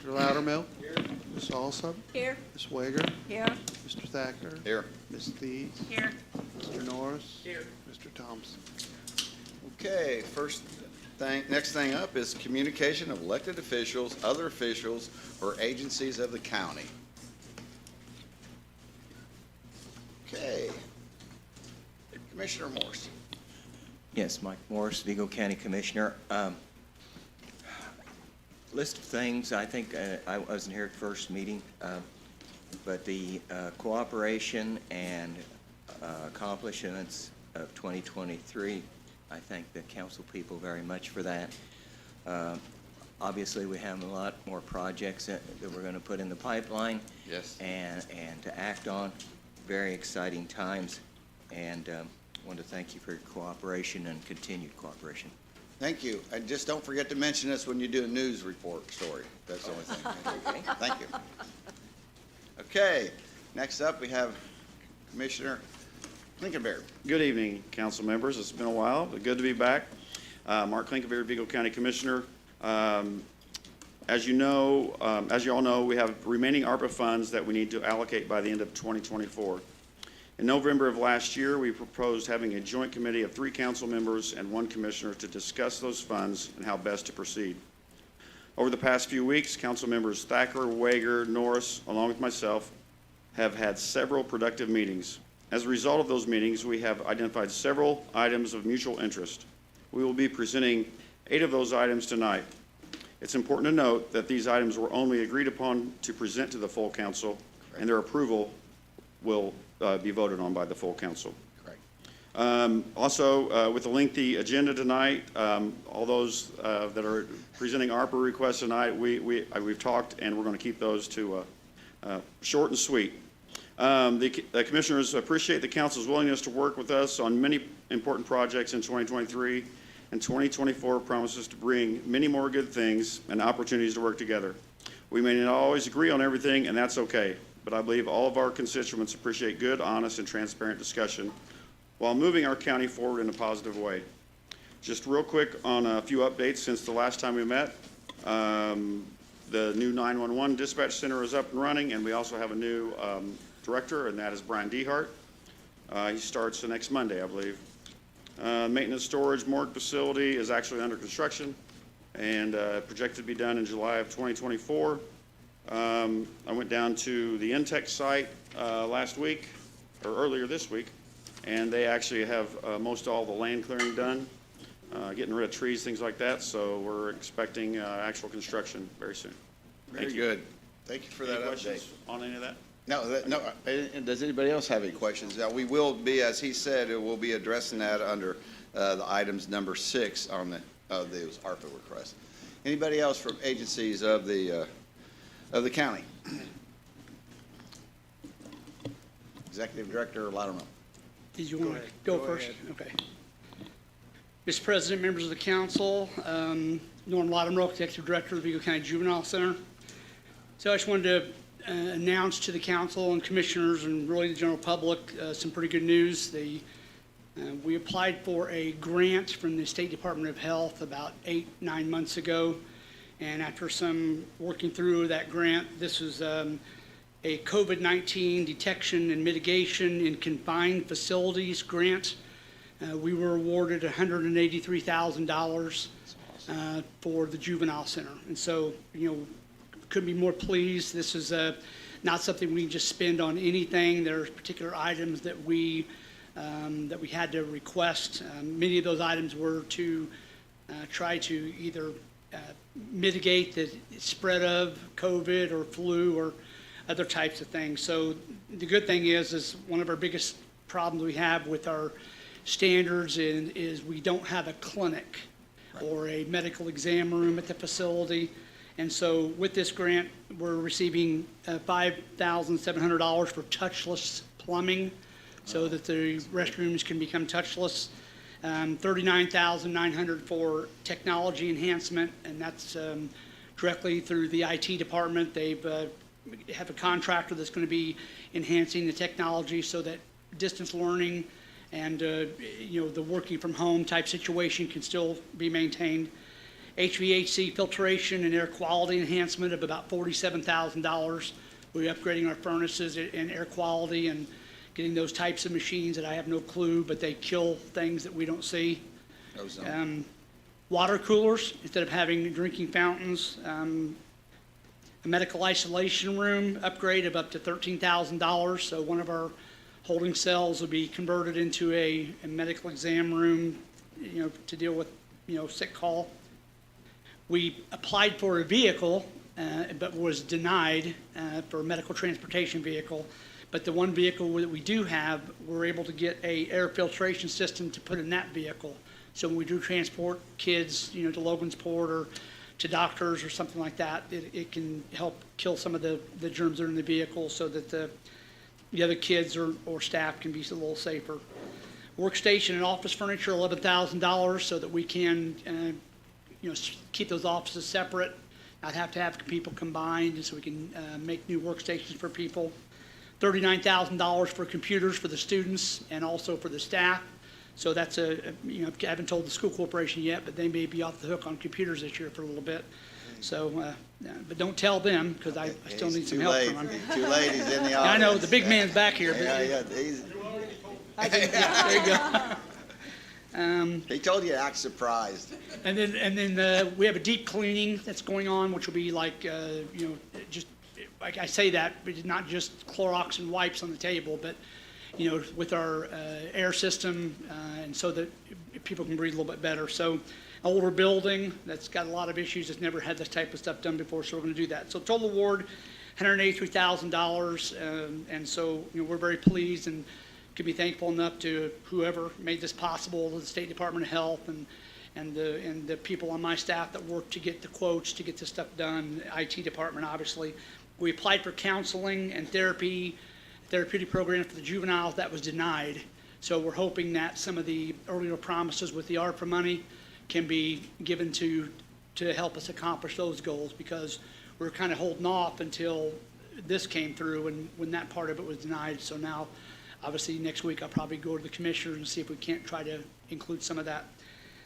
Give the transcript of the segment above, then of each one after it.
Mr. Loudermilk. Here. Ms. Alsop. Here. Ms. Wager. Here. Mr. Thacker. Here. Ms. Thies. Here. Mr. Norris. Here. Mr. Thompson. Okay, next thing up is communication of elected officials, other officials, or agencies of the county. Okay. Commissioner Morse. Yes, Mike Morris, Vigo County Commissioner. List of things, I think I wasn't here at first meeting, but the cooperation and accomplishments of 2023, I thank the council people very much for that. Obviously, we have a lot more projects that we're going to put in the pipeline. Yes. And to act on. Very exciting times, and want to thank you for your cooperation and continued cooperation. Thank you. And just don't forget to mention us when you do a news report story. That's the only thing. Okay. Thank you. Okay, next up we have Commissioner Lincolnberry. Good evening, council members. It's been a while, but good to be back. Mark Lincolnberry, Vigo County Commissioner. As you all know, we have remaining ARPA funds that we need to allocate by the end of 2024. In November of last year, we proposed having a joint committee of 3 council members and 1 commissioner to discuss those funds and how best to proceed. Over the past few weeks, council members Thacker, Wager, Norris, along with myself, have had several productive meetings. As a result of those meetings, we have identified several items of mutual interest. We will be presenting 8 of those items tonight. It's important to note that these items were only agreed upon to present to the full council, and their approval will be voted on by the full council. Correct. Also, with a lengthy agenda tonight, all those that are presenting ARPA requests tonight, we've talked, and we're going to keep those to short and sweet. The commissioners appreciate the council's willingness to work with us on many important projects in 2023, and 2024 promises to bring many more good things and opportunities to work together. We may not always agree on everything, and that's okay, but I believe all of our constituents appreciate good, honest, and transparent discussion while moving our county forward in a positive way. Just real quick on a few updates since the last time we met. The new 911 dispatch center is up and running, and we also have a new director, and that is Brian Dehart. He starts the next Monday, I believe. Maintenance storage morgue facility is actually under construction and projected to be done in July of 2024. I went down to the Intech site last week, or earlier this week, and they actually have most all the land clearing done, getting rid of trees, things like that, so we're expecting actual construction very soon. Very good. Thank you for that update. On any of that? No. Does anybody else have any questions? We will be, as he said, we'll be addressing that under the items number 6 on those ARPA requests. Anybody else from agencies of the county? Executive Director Loudermilk. Did you want to go first? Okay. Mr. President, members of the council, Norm Loudermilk, Executive Director of the Vigo County Juvenile Center. So I just wanted to announce to the council and commissioners and really the general public some pretty good news. We applied for a grant from the State Department of Health about 8-9 months ago, and after some working through that grant, this was a COVID-19 detection and mitigation in confined facilities grant. We were awarded $183,000 for the juvenile center, and so couldn't be more pleased. This is not something we can just spend on anything. There are particular items that we had to request. Many of those items were to try to either mitigate the spread of COVID or flu or other types of things. So the good thing is one of our biggest problems we have with our standards is we don't have a clinic or a medical exam room at the facility. And so with this grant, we're receiving $5,700 for touchless plumbing so that the restrooms can become touchless, $39,900 for technology enhancement, and that's directly through the IT department. They've have a contractor that's going to be enhancing the technology so that distance learning and the working from home type situation can still be maintained. HVAC filtration and air quality enhancement of about $47,000. We're upgrading our furnaces and air quality and getting those types of machines that I have no clue, but they kill things that we don't see. Ozone. Water coolers, instead of having drinking fountains. A medical isolation room upgrade of up to $13,000. So one of our holding cells will be converted into a medical exam room, to deal with, sick call. We applied for a vehicle, but was denied for a medical transportation vehicle. But the one vehicle that we do have, we're able to get a air filtration system to put in that vehicle. So when we do transport kids, to Logansport or to doctors or something like that, it can help kill some of the germs that are in the vehicle so that the other kids or staff can be a little safer. Workstation and office furniture, $11,000, so that we can, keep those offices separate, not have to have people combined, and so we can make new workstations for people. $39,000 for computers for the students and also for the staff. So that's I haven't told the school corporation yet, but they may be off the hook on computers this year for a little bit. So, but don't tell them, because I still need some help from them. Too late, he's in the audience. I know, the big man's back here. Yeah, There you go. he told you to act surprised. And then we have a deep cleaning that's going on, which will be like, just, like I say that, but it's not just Clorox and wipes on the table, but, with our air system, and so that people can breathe a little bit better. So an older building that's got a lot of issues, that's never had this type of stuff done before, so we're going to do that. So total award, $183,000, and so, we're very pleased and could be thankful enough to whoever made this possible, the State Department of Health and the people on my staff that worked to get the quotes, to get this stuff done, the IT department, obviously. We applied for counseling and therapeutic program for the juveniles. That was denied. So we're hoping that some of the earlier promises with the ARPA money can be given to help us accomplish those goals, because we're kind of holding off until this came through and when that part of it was denied. So now, obviously, next week I'll probably go to the commissioners and see if we can't try to include some of that.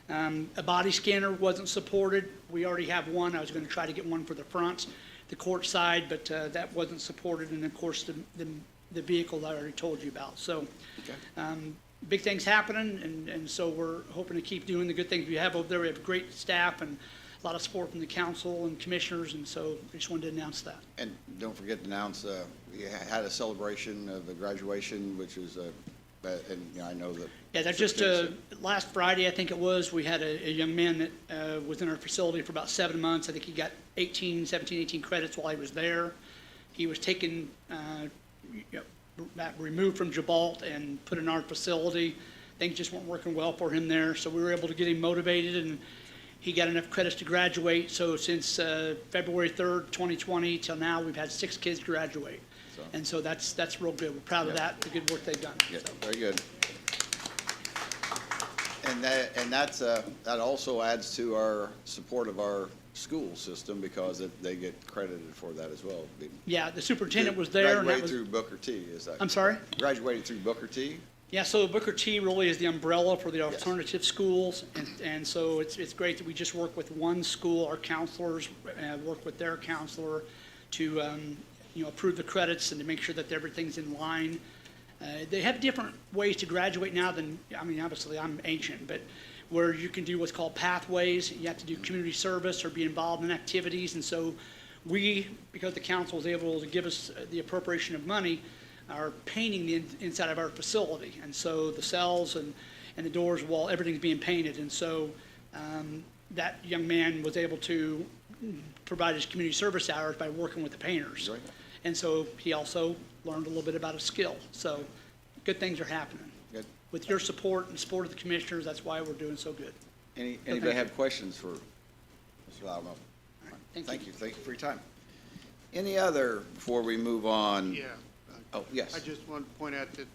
A body scanner wasn't supported. We already have one. I was going to try to get one for the front, the court side, but that wasn't supported. And of course, the vehicle that I already told you about. So big things happening, and so we're hoping to keep doing the good things we have over there. We have great staff and a lot of support from the council and commissioners, and so I just wanted to announce that. And don't forget to announce, we had a celebration of the graduation, which is, and I know that. Yeah, that just last Friday, I think it was, we had a young man that was in our facility for about 7 months. I think he got 18 credits while he was there. He was taken, removed from Gibralt and put in our facility. Things just weren't working well for him there, so we were able to get him motivated, and he got enough credits to graduate. So since February 3rd, 2020 till now, we've had 6 kids graduate. And so that's real good. We're proud of that, the good work they've done. Yeah, So. very good. And that also adds to our support of our school system, because they get credited for that as well. Yeah, the superintendent was there. And that Graduated was, through Booker T, is that? I'm sorry? Graduated through Booker T? Yeah, so Booker T really is the umbrella for the alternative schools, and so it's great that we just work with one school. Our counselors work with their counselor to approve the credits and to make sure that everything's in line. They have different ways to graduate now than, obviously I'm ancient, but where you can do what's called pathways. You have to do community service or be involved in activities, and so we, because the council was able to give us the appropriation of money, are painting the inside of our facility. And so the cells and the doors, wall, everything's being painted. And so that young man was able to provide his community service hours by working with the painters. Right. And so he also learned a little bit about a skill. So good things are happening. Good. With your support and support of the commissioners, that's why we're doing so good. Anybody have questions for Mr. Loudmouth? Thank you. Thank you for your time. Any other, before we move on? Yeah. Oh, yes. I just want to point out that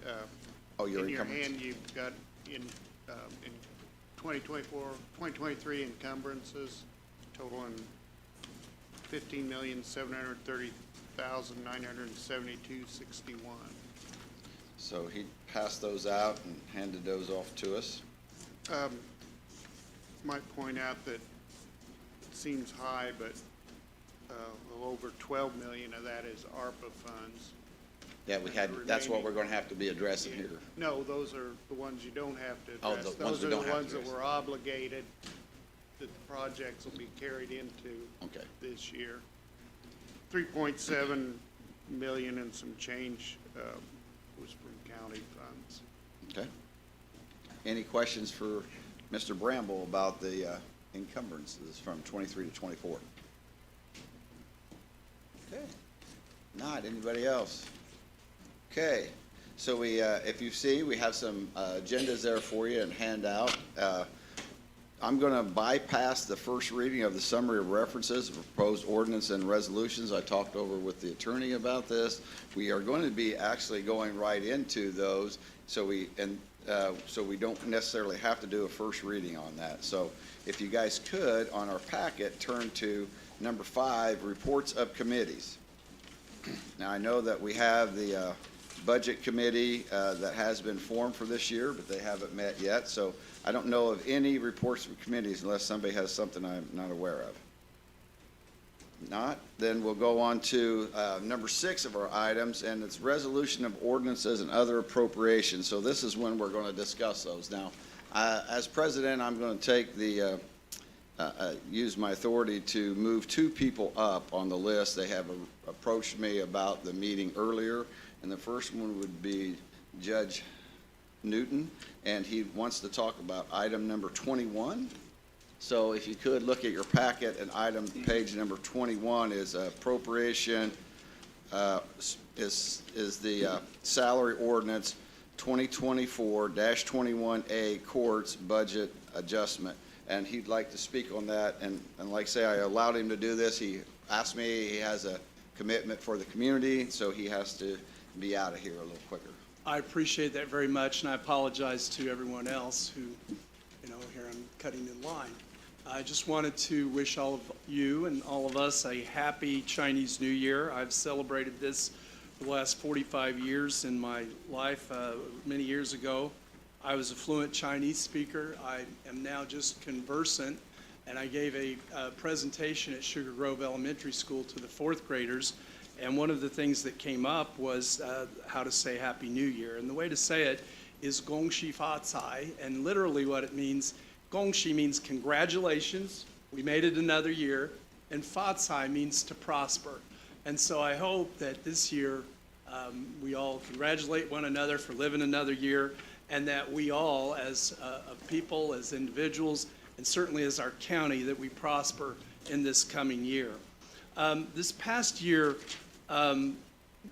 Your in your encumbrance. hand, you've got in 2024, 2023 encumbrances totaling $15,730,972.61. So he passed those out and handed those off to us. Might point out that seems high, but a little over 12 million of that is ARPA funds. Yeah, that's what we're gonna have to be addressing here. No, those are the ones you don't have to Oh, address. the ones we don't have to Those are the ones that address. were obligated, that the projects will be carried into Okay. this year. 3.7 million and some change was from county funds. Okay. Any questions for Mr. Bramble about the encumbrances from 23 to 24? Okay. Not, anybody else? Okay, so we, if you see, we have some agendas there for you and handout. I'm going to bypass the first reading of the summary of references, proposed ordinance and resolutions. I talked over with the attorney about this. We are going to be actually going right into those, so we don't necessarily have to do a first reading on that. So if you guys could, on our packet, turn to number 5, reports of committees. Now, I know that we have the Budget Committee that has been formed for this year, but they haven't met yet. So I don't know of any reports from committees unless somebody has something I'm not aware of. Not, then we'll go on to number 6 of our items, and it's resolution of ordinances and other appropriations. So this is when we're going to discuss those. Now, as president, I'm going to take the use my authority to move 2 people up on the list. They have approached me about the meeting earlier, and the first one would be Judge Newton, and he wants to talk about item number 21. So if you could look at your packet, and item page number 21 is appropriation, is the salary ordinance 2024-21A courts budget adjustment. And he'd like to speak on that. And like I say, I allowed him to do this. He asked me, he has a commitment for the community, so he has to be out of here a little quicker. I appreciate that very much, and I apologize to everyone else who, here I'm cutting in line. I just wanted to wish all of you and all of us a happy Chinese New Year. I've celebrated this for the last 45 years in my life. Many years ago, I was a fluent Chinese speaker. I am now just conversant, and I gave a presentation at Sugar Grove Elementary School to the 4th graders, and one of the things that came up was how to say Happy New Year. And the way to say it is Gong Xi Fa Cai, and literally what it means, Gong Xi means congratulations, we made it another year, and Fa Cai means to prosper. And so I hope that this year we all congratulate one another for living another year, and that we all, as a people, as individuals, and certainly as our county, that we prosper in this coming year. This past year,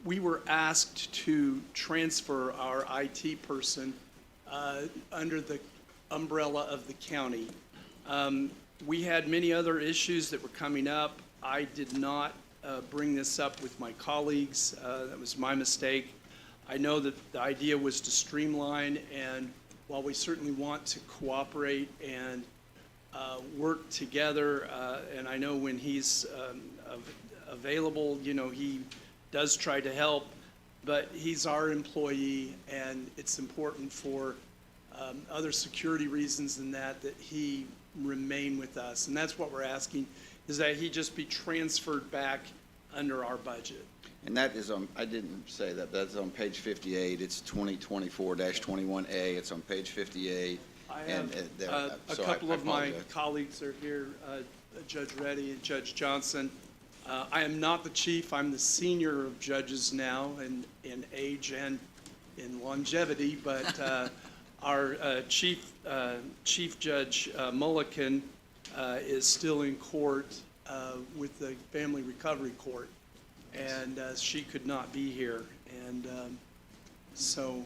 we were asked to transfer our IT person under the umbrella of the county. We had many other issues that were coming up. I did not bring this up with my colleagues. That was my mistake. I know that the idea was to streamline, and while we certainly want to cooperate and work together, and I know when he's available, he does try to help, but he's our employee, and it's important for other security reasons than that he remain with us. And that's what we're asking, is that he just be transferred back under our budget. And that is on, I didn't say that, that's on page 58. It's 2024-21A. It's on page 58. I And, have a so couple I of my apologize. colleagues are here, Judge Reddy and Judge Johnson. I am not the chief. I'm the senior of judges now in age and in longevity, but our Chief Judge Mulliken is still in court with the Family Recovery Court, and she could not be here. And so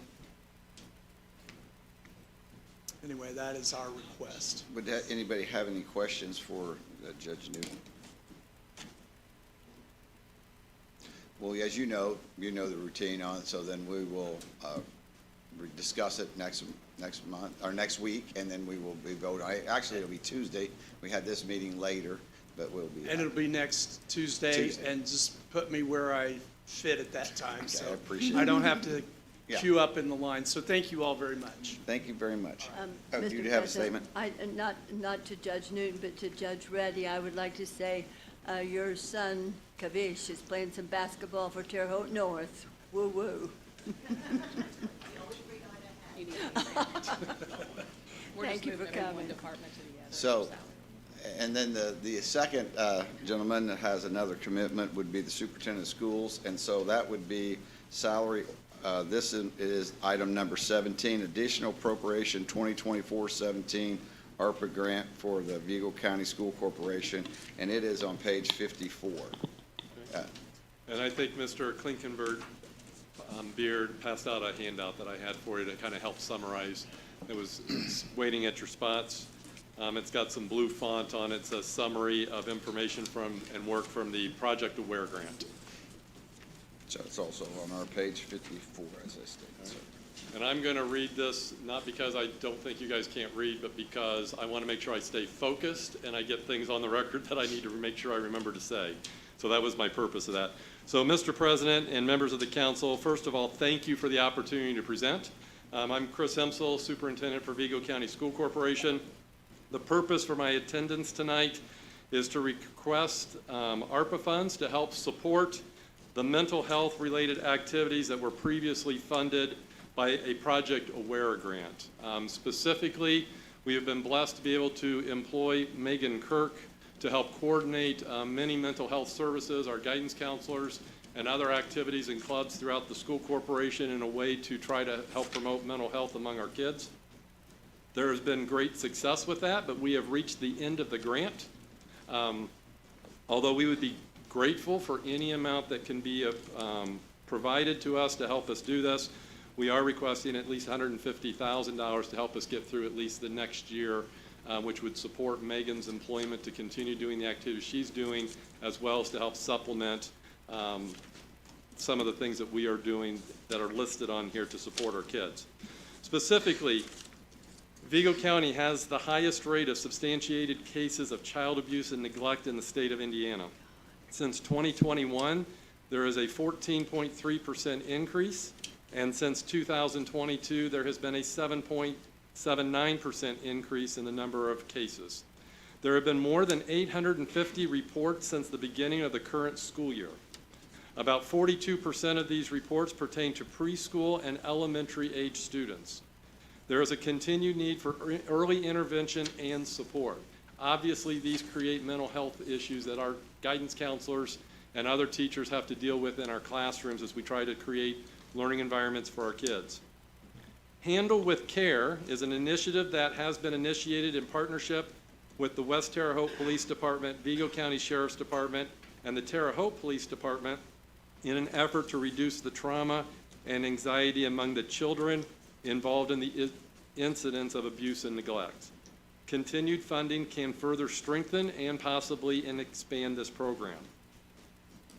anyway, that is our request. Would anybody have any questions for Judge Newton? Well, as you know the routine on it, so then we will discuss it next month, or next week, and then we will be voting. Actually, it'll be Tuesday. We had this meeting later, but we'll be. And it'll be next Tuesday, and just put me where I fit at that time. Okay, So I appreciate I it. don't have to Yeah. queue up in the line. So thank you all very much. Thank you very much. Oh, Mr. you have a President, statement? not to Judge Newton, but to Judge Reddy, I would like to say, your son Kavish is playing some basketball for Terre Haute North. Woo-woo. Thank you for coming. So, and then the second gentleman that has another commitment would be the superintendent of schools, and so that would be salary. This is item number 17, additional appropriation 2024-17 ARPA grant for the Vigo County School Corporation, and it is on page 54. And I think Mr. Klinkenberg Beard passed out a handout that I had for you to kind of help summarize. It's waiting at your spots. It's got some blue font on it. It's a summary of information from and work from the Project Aware grant. So it's also on our page 54, as I stated. So. And I'm going to read this, not because I don't think you guys can't read, but because I want to make sure I stay focused and I get things on the record that I need to make sure I remember to say. So that was my purpose of that. So, Mr. President and members of the council, first of all, thank you for the opportunity to present. I'm Chris Hemsel, Superintendent for Vigo County School Corporation. The purpose for my attendance tonight is to request ARPA funds to help support the mental health related activities that were previously funded by a Project Aware grant. Specifically, we have been blessed to be able to employ Megan Kirk to help coordinate many mental health services, our guidance counselors, and other activities and clubs throughout the school corporation in a way to try to help promote mental health among our kids. There has been great success with that, but we have reached the end of the grant. Although we would be grateful for any amount that can be provided to us to help us do this, we are requesting at least $150,000 to help us get through at least the next year, which would support Megan's employment to continue doing the activities she's doing, as well as to help supplement some of the things that we are doing that are listed on here to support our kids. Specifically, Vigo County has the highest rate of substantiated cases of child abuse and neglect in the state of Indiana. Since 2021, there is a 14.3% increase, and since 2022, there has been a 7.79% increase in the number of cases. There have been more than 850 reports since the beginning of the current school year. About 42% of these reports pertain to preschool and elementary age students. There is a continued need for early intervention and support. Obviously, these create mental health issues that our guidance counselors and other teachers have to deal with in our classrooms as we try to create learning environments for our kids. Handle with Care is an initiative that has been initiated in partnership with the West Terre Haute Police Department, Vigo County Sheriff's Department, and the Terre Haute Police Department in an effort to reduce the trauma and anxiety among the children involved in the incidents of abuse and neglect. Continued funding can further strengthen and possibly expand this program.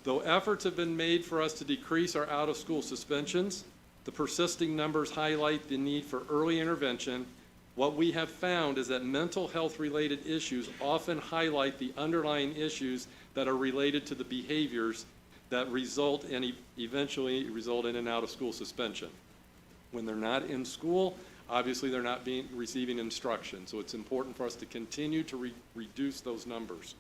Though efforts have been made for us to decrease our out-of-school suspensions, the persisting numbers highlight the need for early intervention. What we have found is that mental health-related issues often highlight the underlying issues that are related to the behaviors that result in eventually result in an out-of-school suspension. When they're not in school, obviously they're not receiving instruction, so it's important for us to continue to reduce those numbers.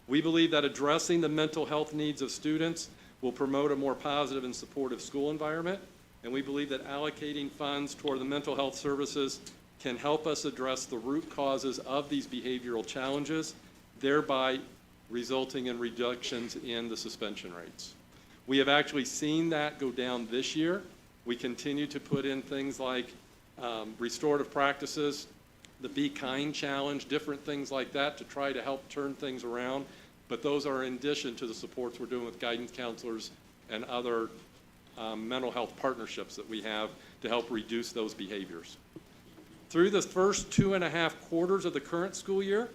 We believe that addressing the mental health needs of students will promote a more positive and supportive school environment, and we believe that allocating funds toward the mental health services can help us address the root causes of these behavioral challenges, thereby resulting in reductions in the suspension rates. We have actually seen that go down this year. We continue to put in things like restorative practices, the Be Kind Challenge, different things like that to try to help turn things around. But those are in addition to the supports we're doing with guidance counselors and other mental health partnerships that we have to help reduce those behaviors. Through the first 2.5 quarters of the current school year,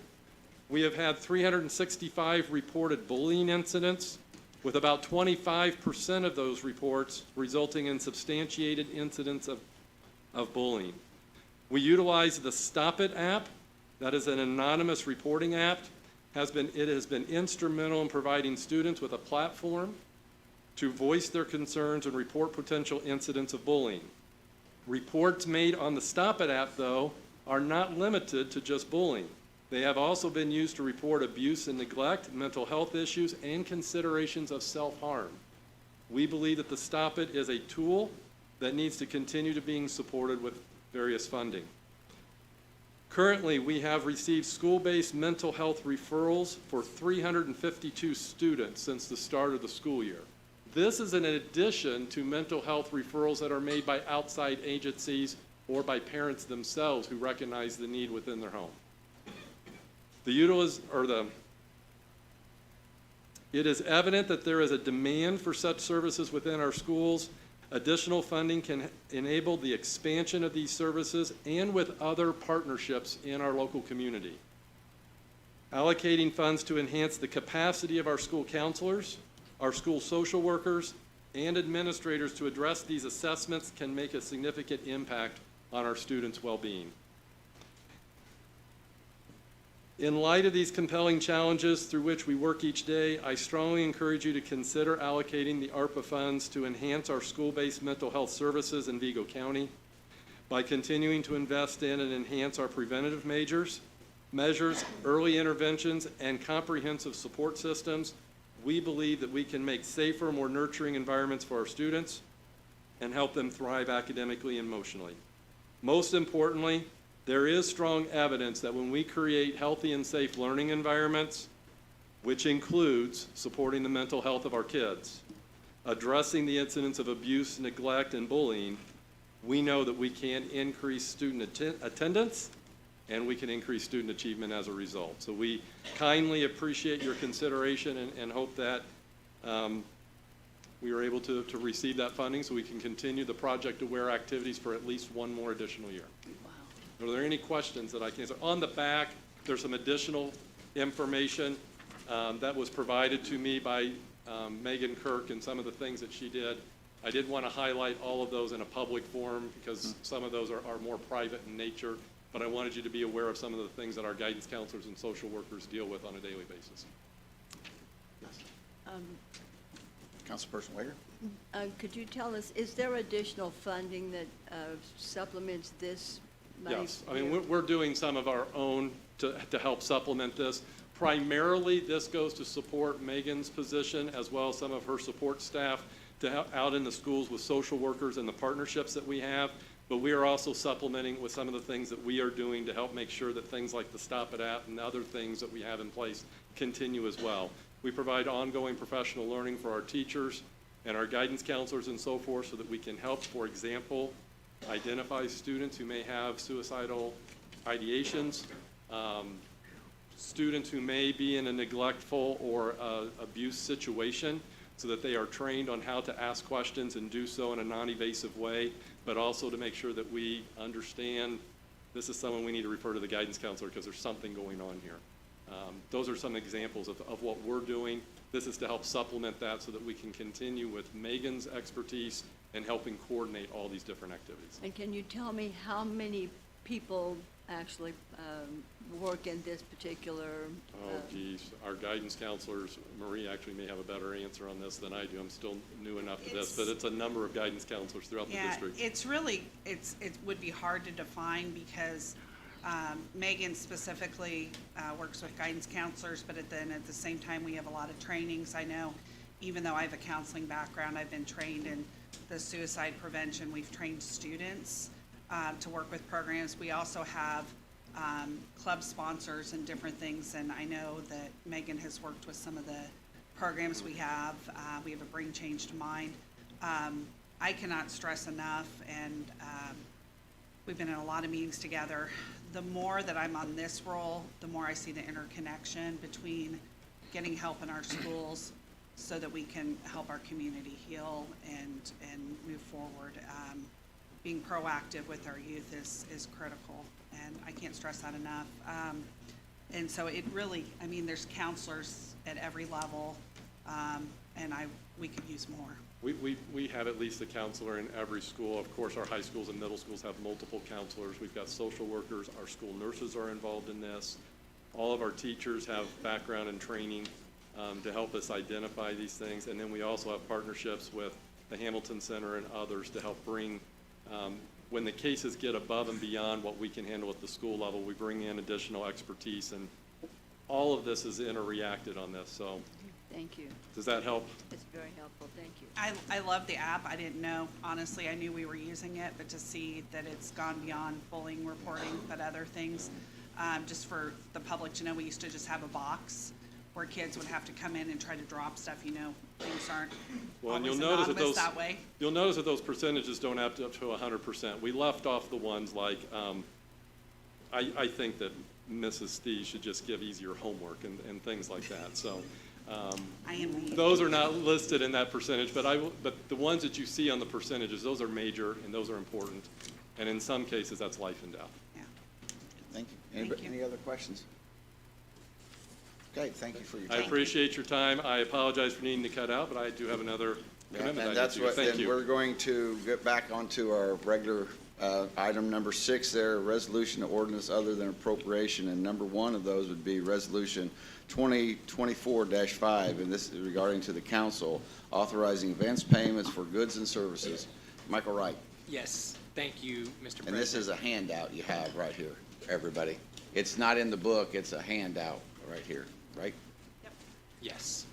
we have had 365 reported bullying incidents, with about 25% of those reports resulting in substantiated incidents of bullying. We utilize the Stop It app. That is an anonymous reporting app. It has been instrumental in providing students with a platform to voice their concerns and report potential incidents of bullying. Reports made on the Stop It app, though, are not limited to just bullying. They have also been used to report abuse and neglect, mental health issues, and considerations of self-harm. We believe that the Stop It is a tool that needs to continue to being supported with various funding. Currently, we have received school-based mental health referrals for 352 students since the start of the school year. This is in addition to mental health referrals that are made by outside agencies or by parents themselves who recognize the need within their home. It is evident that there is a demand for such services within our schools. Additional funding can enable the expansion of these services and with other partnerships in our local community. Allocating funds to enhance the capacity of our school counselors, our school social workers, and administrators to address these assessments can make a significant impact on our students' well-being. In light of these compelling challenges through which we work each day, I strongly encourage you to consider allocating the ARPA funds to enhance our school-based mental health services in Vigo County by continuing to invest in and enhance our preventative measures, early interventions, and comprehensive support systems. We believe that we can make safer, more nurturing environments for our students and help them thrive academically and emotionally. Most importantly, there is strong evidence that when we create healthy and safe learning environments, which includes supporting the mental health of our kids, addressing the incidents of abuse, neglect, and bullying, we know that we can increase student attendance and we can increase student achievement as a result. So we kindly appreciate your consideration and hope that we are able to receive that funding so we can continue the Project Aware activities for at least one more additional year. Are there any questions that I can answer? On the back, there's some additional information that was provided to me by Megan Kirk and some of the things that she did. I did want to highlight all of those in a public forum because some of those are more private in nature, but I wanted you to be aware of some of the things that our guidance counselors and social workers deal with on a daily basis. Councilperson Wager? Could you tell us, is there additional funding that supplements this money? Yes, I mean, we're doing some of our own to help supplement this. Primarily, this goes to support Megan's position as well as some of her support staff to help out in the schools with social workers and the partnerships that we have. But we are also supplementing with some of the things that we are doing to help make sure that things like the Stop It app and other things that we have in place continue as well. We provide ongoing professional learning for our teachers and our guidance counselors and so forth so that we can help, for example, identify students who may have suicidal ideations, students who may be in a neglectful or abuse situation so that they are trained on how to ask questions and do so in a non-evasive way, but also to make sure that we understand this is someone we need to refer to the guidance counselor because there's something going on here. Those are some examples of what we're doing. This is to help supplement that so that we can continue with Megan's expertise and helping coordinate all these different activities. And can you tell me how many people actually work in this particular? Oh, geez. Our guidance counselors, Marie actually may have a better answer on this than I do. I'm still new enough to this, but it's a number of guidance counselors throughout the district. It's really, it would be hard to define because Megan specifically works with guidance counselors, but then at the same time, we have a lot of trainings. I know, even though I have a counseling background, I've been trained in the suicide prevention. We've trained students to work with programs. We also have club sponsors and different things, and I know that Megan has worked with some of the programs we have. We have a Bring Change to Mind. I cannot stress enough, and we've been in a lot of meetings together. The more that I'm on this role, the more I see the interconnection between getting help in our schools so that we can help our community heal and move forward. Being proactive with our youth is critical, and I can't stress that enough. And so it really, I mean, there's counselors at every level, and we could use more. We have at least a counselor in every school. Of course, our high schools and middle schools have multiple counselors. We've got social workers. Our school nurses are involved in this. All of our teachers have background and training to help us identify these things. And then we also have partnerships with the Hamilton Center and others to help bring, when the cases get above and beyond what we can handle at the school level, we bring in additional expertise, and all of this is interreacted on this. So Thank you. does that help? It's very helpful, thank you. I love the app. I didn't know, honestly, I knew we were using it, but to see that it's gone beyond bullying reporting, but other things, just for the public to know, we used to just have a box where kids would have to come in and try to drop stuff, things aren't Well, and you'll always notice that anonymous those, that way. you'll notice that those percentages don't add up to 100%. We left off the ones like, I think that Mrs. Stee should just give easier homework and things like that. So I am the. those are not listed in that percentage, but the ones that you see on the percentages, those are major and those are important. And in some cases, that's life and death. Yeah. Thank you. Thank Anybody, you. any other questions? Okay, thank you for your I time. appreciate your time. I apologize for needing to cut out, but I do have another Yeah, commitment I and need that's to. what, Thank then you. we're going to get back onto our regular item number 6 there, resolution to ordinance other than appropriation, and number 1 of those would be resolution 2024-5, and this is regarding to the council authorizing advance payments for goods and services. Michael Wright, Yes, thank you, Mr. President. and this is a handout you have right here, everybody. It's not in the book, it's a handout right here, right? Yes.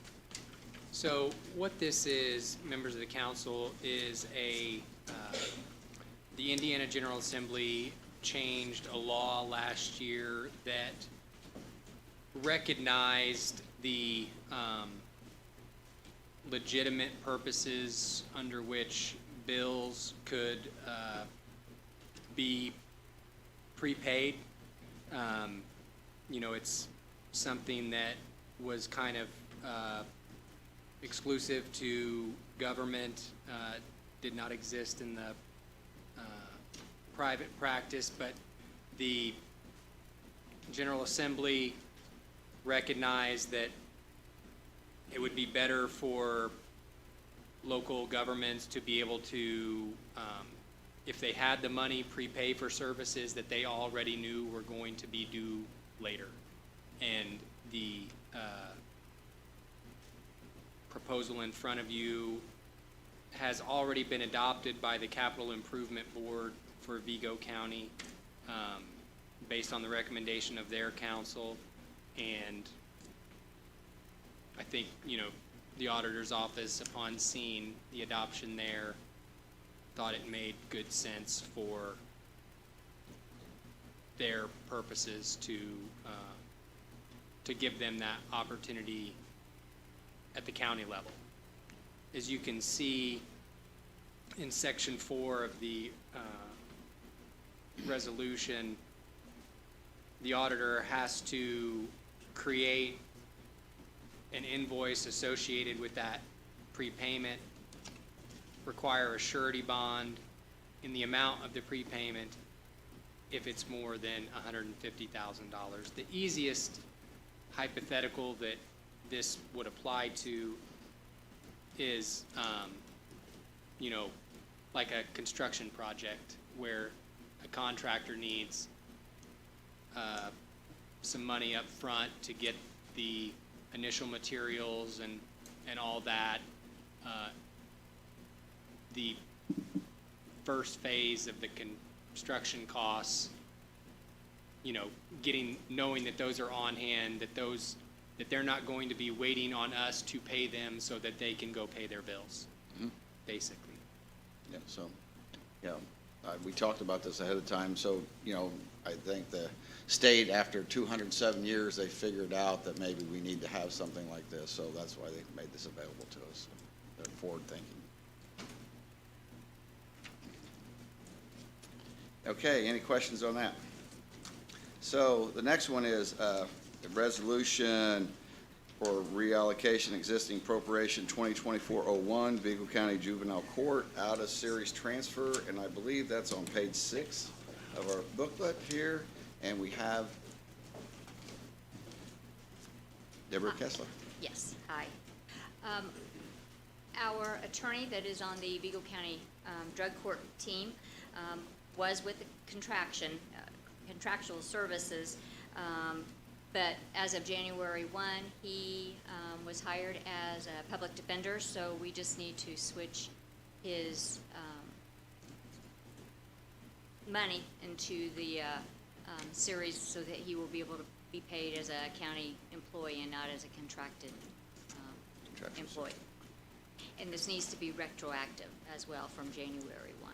So what this is, members of the council, is the Indiana General Assembly changed a law last year that recognized the legitimate purposes under which bills could be prepaid. It's something that was kind of exclusive to government, did not exist in the private practice, but the General Assembly recognized that it would be better for local governments to be able to, if they had the money, prepay for services that they already knew were going to be due later. And the proposal in front of you has already been adopted by the Capital Improvement Board for Vigo County, based on the recommendation of their council. And I think, the auditor's office, upon seeing the adoption there, thought it made good sense for their purposes to give them that opportunity at the county level. As you can see in section 4 of the resolution, the auditor has to create an invoice associated with that prepayment, require a surety bond in the amount of the prepayment if it's more than $150,000. The easiest hypothetical that this would apply to is, like a construction project where a contractor needs some money up front to get the initial materials and all that. The first phase of the construction costs, knowing that those are on hand, that they're not going to be waiting on us to pay them so that they can go pay their bills, basically. Yeah, so, we talked about this ahead of time, so, I think the state, after 207 years, they figured out that maybe we need to have something like this, so that's why they made this available to us. They're forward thinking. Okay, any questions on that? So the next one is the resolution for reallocation existing appropriation 2024-01, Vigo County Juvenile Court, out of series transfer, and I believe that's on page 6 of our booklet here, and we have Deborah Kessler. Yes, hi. Our attorney that is on the Vigo County Drug Court team was with the contractual services But as of January 1, he was hired as a public defender, so we just need to switch his money into the series so that he will be able to be paid as a county employee and not as a contracted employee. And this needs to be retroactive as well from January 1.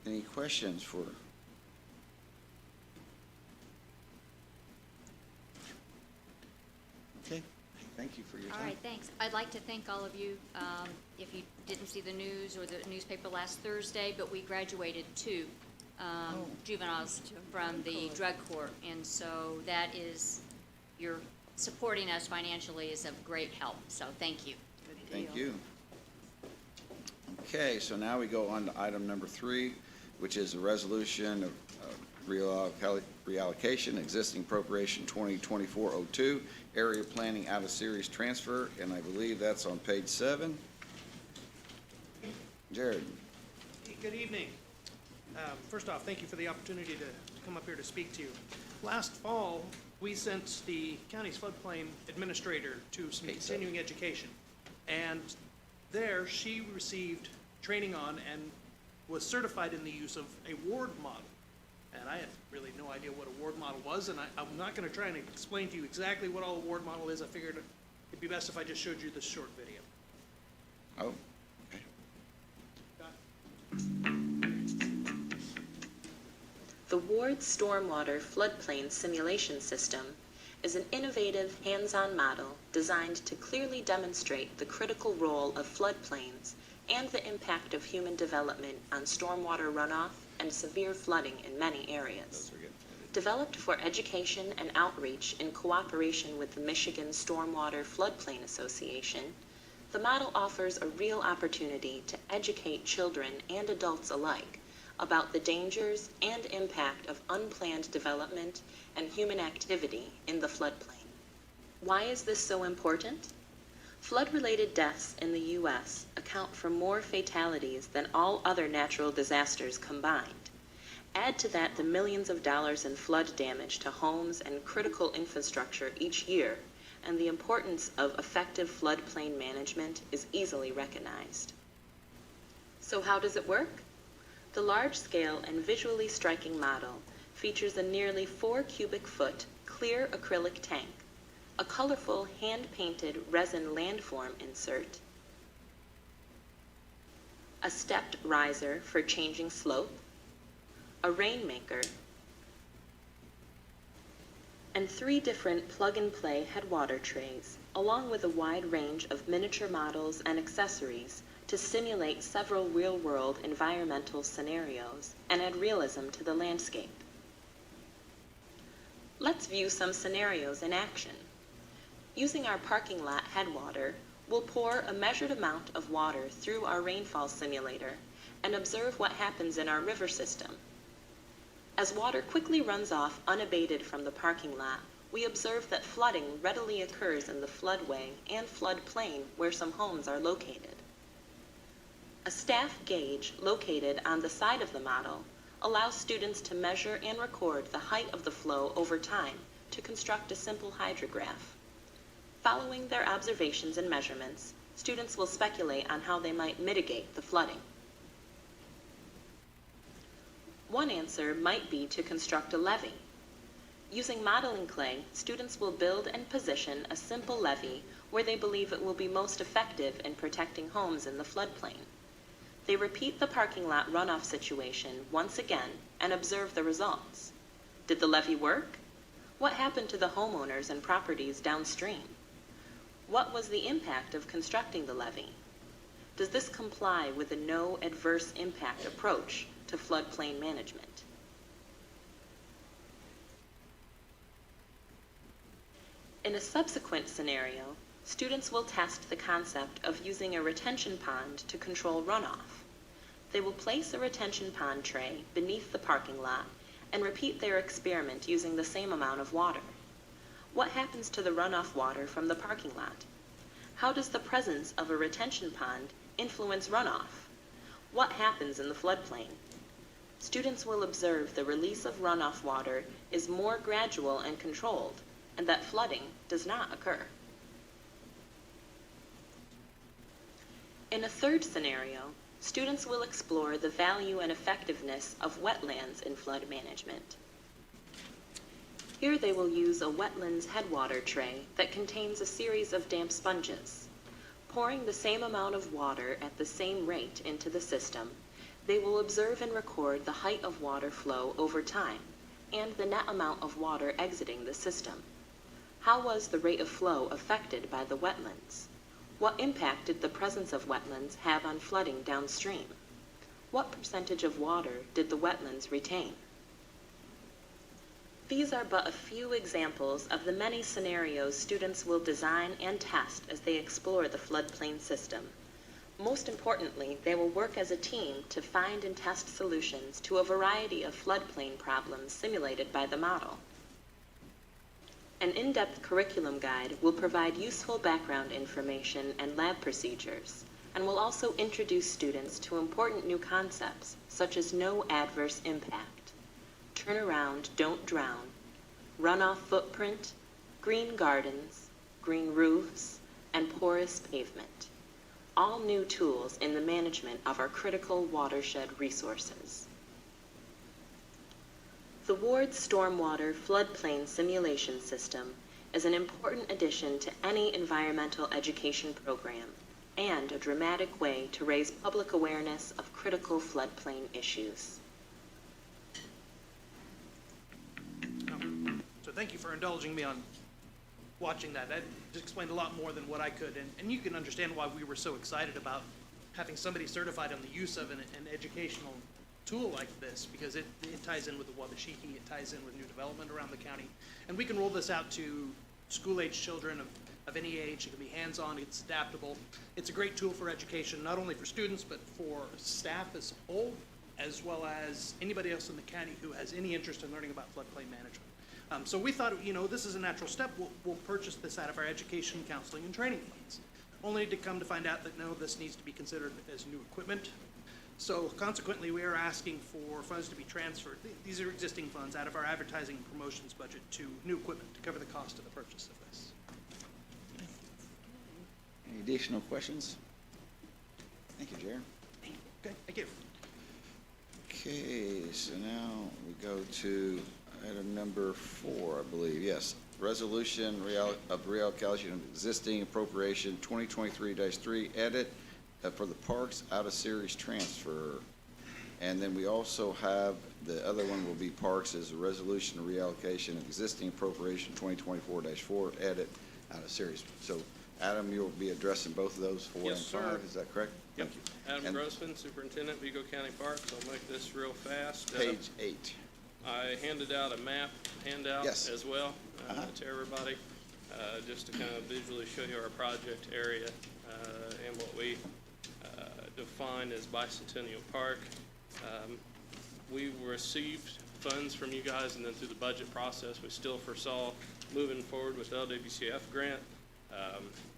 Any questions for? Okay, thank you for your time. All right, thanks. I'd like to thank all of you. If you didn't see the news or the newspaper last Thursday, but we graduated 2 juveniles from the drug court. And so that is, you're supporting us financially is of great help. So thank you. Thank you. Okay, so now we go on to item number 3, which is a resolution of reallocation, existing appropriation 2024-02, area planning out of series transfer, and I believe that's on page 7. Jared. Hey, good evening. First off, thank you for the opportunity to come up here to speak to you. Last fall, we sent the county's floodplain administrator to some continuing education. And there, she received training on and was certified in the use of a ward model. And I had really no idea what a ward model was, and I'm not going to try and explain to you exactly what all a ward model is. I figured it'd be best if I just showed you this short video. Oh, okay. The Ward Stormwater Floodplain Simulation System is an innovative, hands-on model designed to clearly demonstrate the critical role of floodplains and the impact of human development on stormwater runoff and severe flooding in many areas. Developed for education and outreach in cooperation with the Michigan Stormwater Floodplain Association, the model offers a real opportunity to educate children and adults alike about the dangers and impact of unplanned development and human activity in the floodplain. Why is this so important? Flood-related deaths in the U.S. account for more fatalities than all other natural disasters combined. Add to that the millions of dollars in flood damage to homes and critical infrastructure each year, and the importance of effective floodplain management is easily recognized. So how does it work? The large-scale and visually striking model features a nearly 4 cubic foot clear acrylic tank, a colorful hand-painted resin landform insert, a stepped riser for changing slope, a rainmaker, and 3 different plug-and-play headwater trays, along with a wide range of miniature models and accessories to simulate several real-world environmental scenarios and add realism to the landscape. Let's view some scenarios in action. Using our parking lot headwater, we'll pour a measured amount of water through our rainfall simulator and observe what happens in our river system. As water quickly runs off unabated from the parking lot, we observe that flooding readily occurs in the floodway and floodplain where some homes are located. A staff gauge located on the side of the model allows students to measure and record the height of the flow over time to construct a simple hydrograph. Following their observations and measurements, students will speculate on how they might mitigate the flooding. One answer might be to construct a levee. Using modeling clay, students will build and position a simple levee where they believe it will be most effective in protecting homes in the floodplain. They repeat the parking lot runoff situation once again and observe the results. Did the levee work? What happened to the homeowners and properties downstream? What was the impact of constructing the levee? Does this comply with the no adverse impact approach to floodplain management? In a subsequent scenario, students will test the concept of using a retention pond to control runoff. They will place a retention pond tray beneath the parking lot and repeat their experiment using the same amount of water. What happens to the runoff water from the parking lot? How does the presence of a retention pond influence runoff? What happens in the floodplain? students will observe the release of runoff water is more gradual and controlled, and that flooding does not occur. In a third scenario, students will explore the value and effectiveness of wetlands in flood management. Here they will use a wetlands headwater tray that contains a series of damp sponges. Pouring the same amount of water at the same rate into the system, they will observe and record the height of water flow over time and the net amount of water exiting the system. How was the rate of flow affected by the wetlands? What impact did the presence of wetlands have on flooding downstream? What percentage of water did the wetlands retain? These are but a few examples of the many scenarios students will design and test as they explore the floodplain system. Most importantly, they will work as a team to find and test solutions to a variety of floodplain problems simulated by the model. An in-depth curriculum guide will provide useful background information and lab procedures, and will also introduce students to important new concepts, such as no adverse impact, turn around, don't drown, runoff footprint, green gardens, green roofs, and porous pavement. All new tools in the management of our critical watershed resources. The Ward's Stormwater Floodplain Simulation System is an important addition to any environmental education program and a dramatic way to raise public awareness of critical floodplain issues. So thank you for indulging me on watching that. That just explained a lot more than what I could, and you can understand why we were so excited about having somebody certified on the use of an educational tool like this, because it ties in with the Wabashiki, it ties in with new development around the county, and we can roll this out to school-age children of any age. It can be hands-on, it's adaptable. It's a great tool for education, not only for students, but for staff as a whole, as well as anybody else in the county who has any interest in learning about floodplain management. So we thought, this is a natural step. We'll purchase this out of our education, counseling, and training funds, only to come to find out that no, this needs to be considered as new equipment. So consequently, we are asking for funds to be transferred. These are existing funds out of our advertising and promotions budget to new equipment to cover the cost of the purchase of this. Any additional questions? Thank you, Jared. Okay, thank you. Okay, so now we go to item number 4, I believe, yes. Resolution of reallocation of existing appropriation 2023-3 edit for the parks out of series transfer. And then we also have, the other one will be parks as a resolution of reallocation of existing appropriation 2024-4 edit out of series. So Adam, you'll be addressing both of those, 4 Yes, and 5, sir. is that correct? Yep. Thank you. Adam And Grossman, Superintendent, Vigo County Parks. I'll make this real fast. Page 8. I handed out a map handout Yes. as well Uh-huh. to everybody, just to kind of visually show you our project area and what we define as Bicentennial Park. We received funds from you guys, and then through the budget process, we still foresaw moving forward with the LWCF grant.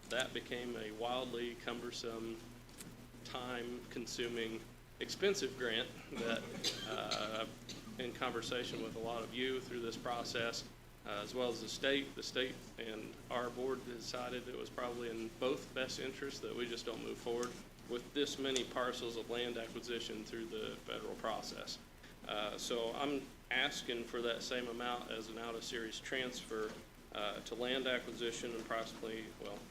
That became a wildly cumbersome, time-consuming, expensive grant that, in conversation with a lot of you through this process, as well as the state and our board decided it was probably in both best interests that we just don't move forward with this many parcels of land acquisition through the federal process. So I'm asking for that same amount as an out-of-series transfer to land acquisition, approximately,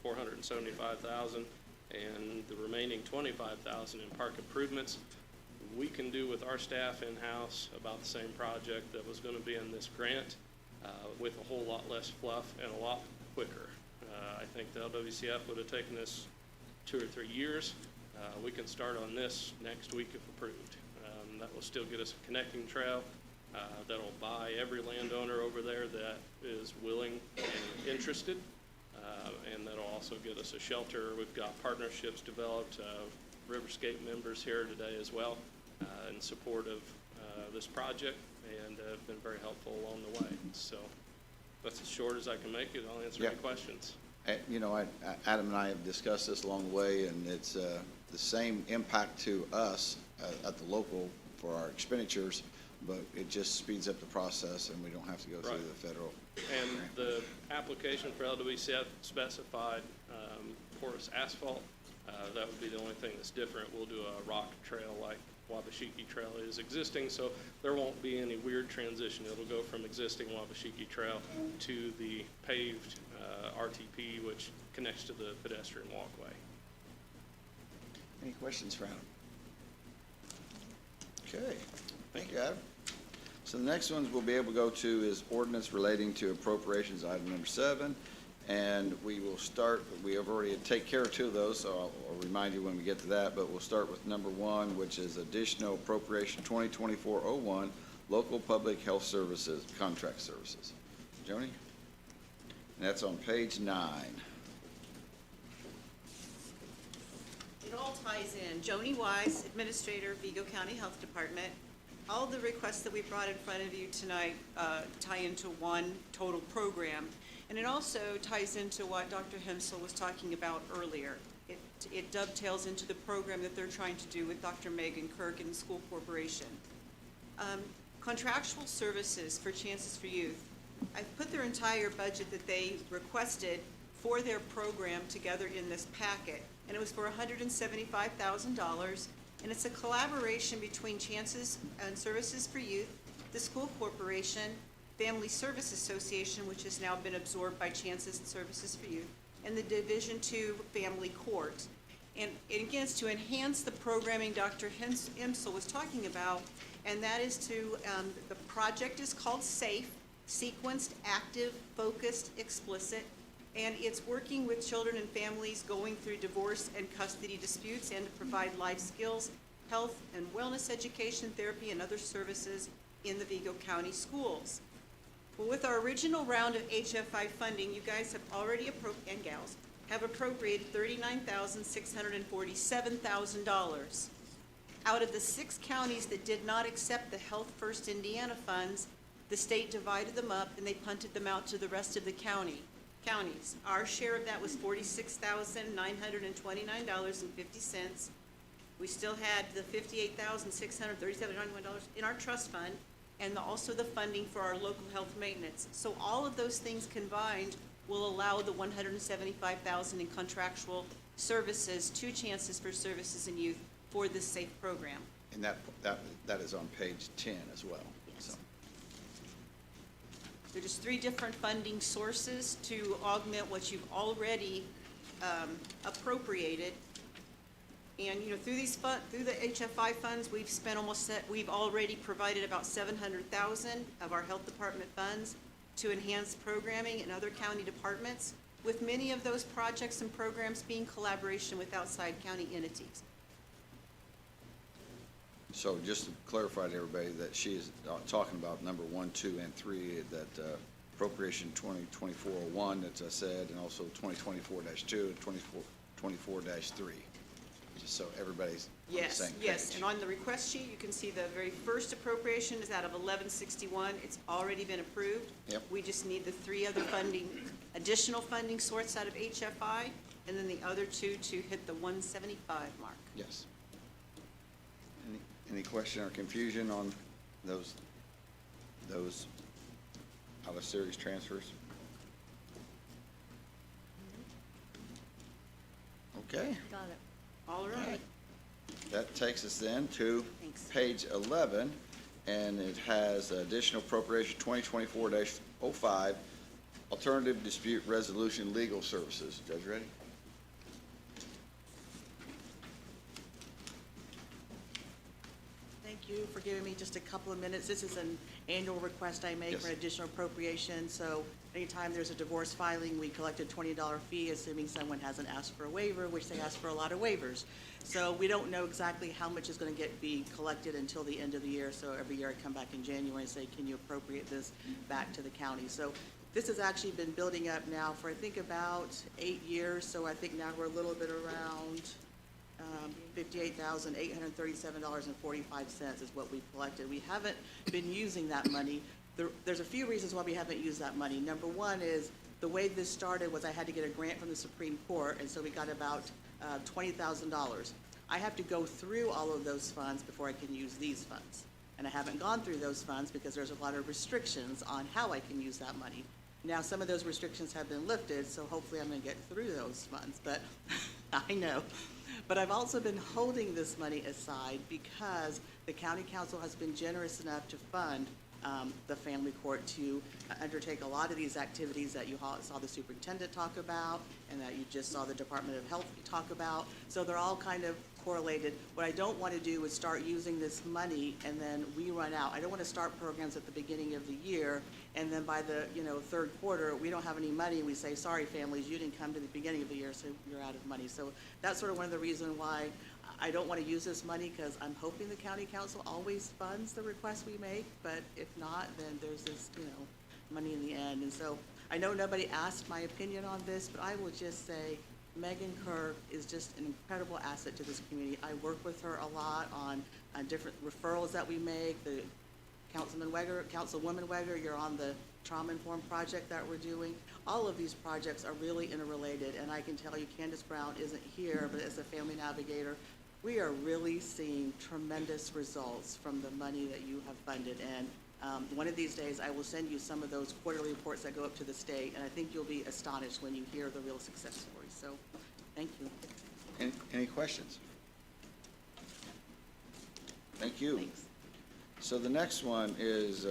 $475,000, and the remaining $25,000 in park improvements. We can do with our staff in-house about the same project that was going to be in this grant with a whole lot less fluff and a lot quicker. I think the LWCF would have taken this 2 or 3 years. We can start on this next week if approved. That will still get us a connecting trail that'll buy every landowner over there that is willing and interested, and that'll also get us a shelter. We've got partnerships developed, Riverscape members here today as well, in support of this project, and have been very helpful along the way. So that's as short as I can make it. I'll answer any questions. Adam and I have discussed this along the way, and it's the same impact to us at the local for our expenditures, but it just speeds up the process and we don't have to go through Right. the federal. And the application for LWCF specified porous asphalt. That would be the only thing that's different. We'll do a rock trail like Wabashiki Trail is existing, so there won't be any weird transition. It'll go from existing Wabashiki Trail to the paved RTP, which connects to the pedestrian walkway. Any questions for Adam? Okay, thank you, Adam. So the next ones we'll be able to go to is ordinance relating to appropriations, item number 7. And we will start, we have already taken care of 2 of those, so I'll remind you when we get to that, but we'll start with number 1, which is additional appropriation 2024-01, local public health services, contract services. Joni? And that's on page 9. It all ties in. Joni Wise, Administrator, Vigo County Health Department. All the requests that we brought in front of you tonight tie into one total program. And it also ties into what Dr. Hensel was talking about earlier. It dovetails into the program that they're trying to do with Dr. Megan Kirk and the school corporation. Contractual services for Chances for Youth. I've put their entire budget that they requested for their program together in this packet. And it was for $175,000. And it's a collaboration between Chances and Services for Youth, the school corporation, Family Service Association, which has now been absorbed by Chances and Services for Youth, and the Division II Family Court. And again, it's to enhance the programming Dr. Hensel was talking about, and that is to, the project is called SAFE, Sequenced, Active, Focused, Explicit, and it's working with children and families going through divorce and custody disputes and to provide life skills, health and wellness education, therapy, and other services in the Vigo County schools. Well, with our original round of HFI funding, you guys have already and gals have appropriated $39,647,000. Out of the 6 counties that did not accept the Health First Indiana funds, the state divided them up and they punted them out to the rest of the counties. Our share of that was $46,929.50. We still had the $58,637.91 in our trust fund, and also the funding for our local health maintenance. So all of those things combined will allow the $175,000 in contractual services to Chances for Services and Youth for this SAFE program. And that is on page 10 as well. Yes. So. There are just 3 different funding sources to augment what you've already appropriated. And, you know, through the HFI funds, we've already provided about $700,000 of our health department funds to enhance programming in other county departments, with many of those projects and programs being collaboration with outside county entities. So just to clarify to everybody that she is talking about number 1, 2, and 3, that appropriation 2024-01, that I said, and also 2024-2 and 2024-3. Just so everybody's on the same page. Yes, and on the request sheet, you can see the very first appropriation is out of 1161. It's already been approved. Yep. We just need the 3 other additional funding sources out of HFI, and then the other 2 to hit the 175 mark. Yes. Any question or confusion on those out-of-series transfers? Okay. Got it. All right. That takes us then to Thanks. page 11, and it has additional appropriation 2024-05, alternative dispute resolution legal services. Judge Reddy? Thank you for giving me just a couple of minutes. This is an annual request I make Yes. for additional appropriation. So anytime there's a divorce filing, we collect a $20 fee, assuming someone hasn't asked for a waiver, which they ask for a lot of waivers. So we don't know exactly how much is going to be collected until the end of the year. So every year I come back in January and say, can you appropriate this back to the county? So this has actually been building up now for, I think, about 8 years. So I think now we're a little bit around $58,837.45 is what we've collected. We haven't been using that money. There's a few reasons why we haven't used that money. Number one is the way this started was I had to get a grant from the Supreme Court, and so we got about $20,000. I have to go through all of those funds before I can use these funds. And I haven't gone through those funds because there's a lot of restrictions on how I can use that money. Now, some of those restrictions have been lifted, so hopefully I'm gonna get through those funds, but I know. But I've also been holding this money aside because the county council has been generous enough to fund the family court to undertake a lot of these activities that you saw the superintendent talk about and that you just saw the Department of Health talk about. So they're all kind of correlated. What I don't want to do is start using this money and then we run out. I don't want to start programs at the beginning of the year and then by the third quarter, we don't have any money. We say, sorry, families, you didn't come to the beginning of the year, so you're out of money. So that's sort of one of the reasons why I don't want to use this money, because I'm hoping the county council always funds the requests we make, but if not, then there's this, money in the end. And so I know nobody asked my opinion on this, but I will just say Megan Kerr is just an incredible asset to this community. I work with her a lot on different referrals that we make. The Councilwoman Weger, you're on the trauma-informed project that we're doing. All of these projects are really interrelated, and I can tell you Candace Brown isn't here, but as a family navigator, we are really seeing tremendous results from the money that you have funded. And one of these days, I will send you some of those quarterly reports that go up to the state, and I think you'll be astonished when you hear the real success stories. So, thank you. Any questions? Thank you. Thanks. So the next one is,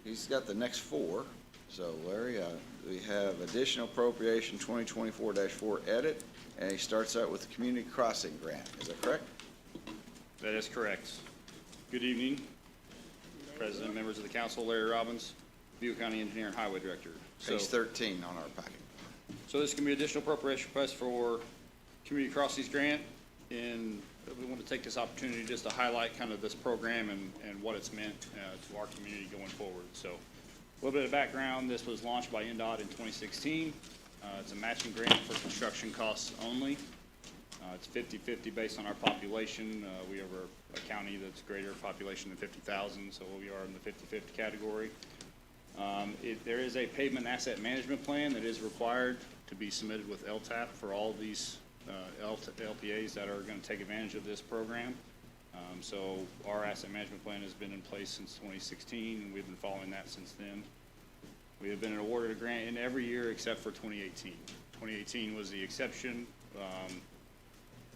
he's got the next four. So Larry, we have additional appropriation 2024-4 edit, and he starts out with the community crossing grant. Is that correct? That is correct. Good evening, President, members of the council, Larry Robbins, Vigo County Engineer and Highway Director. Page 13 on our packet. So this can be additional appropriation request for community crossings grant, and we want to take this opportunity just to highlight kind of this program and what it's meant to our community going forward. So a little bit of background, this was launched by NDOT in 2016. It's a matching grant for construction costs only. It's 50-50 based on our population. We have a county that's greater population than 50,000, so we are in the 50-50 category. There is a pavement asset management plan that is required to be submitted with LTAP for all these LPAs that are going to take advantage of this program. So our asset management plan has been in place since 2016, and we've been following that since then. We have been awarded a grant in every year except for 2018. 2018 was the exception.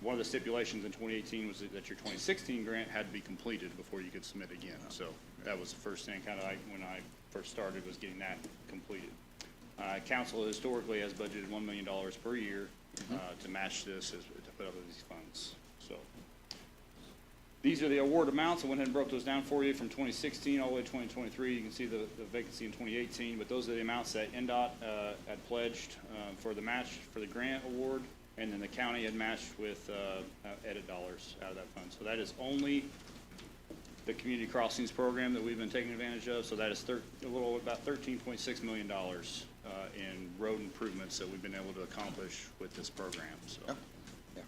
One of the stipulations in 2018 was that your 2016 grant had to be completed before you could submit again. So that was the first thing kind of when I first started, was getting that completed. Council historically has budgeted $1 million per year to match this, to put up these funds. So these are the award amounts. I went ahead and broke those down for you from 2016 all the way to 2023. You can see the vacancy in 2018, but those are the amounts that NDOT had pledged for the match for the grant award, and then the county had matched with edit dollars out of that fund. So that is only the community crossings program that we've been taking advantage of. So that is a little about $13.6 million in road improvements that we've been able to accomplish with this program. So. Yeah.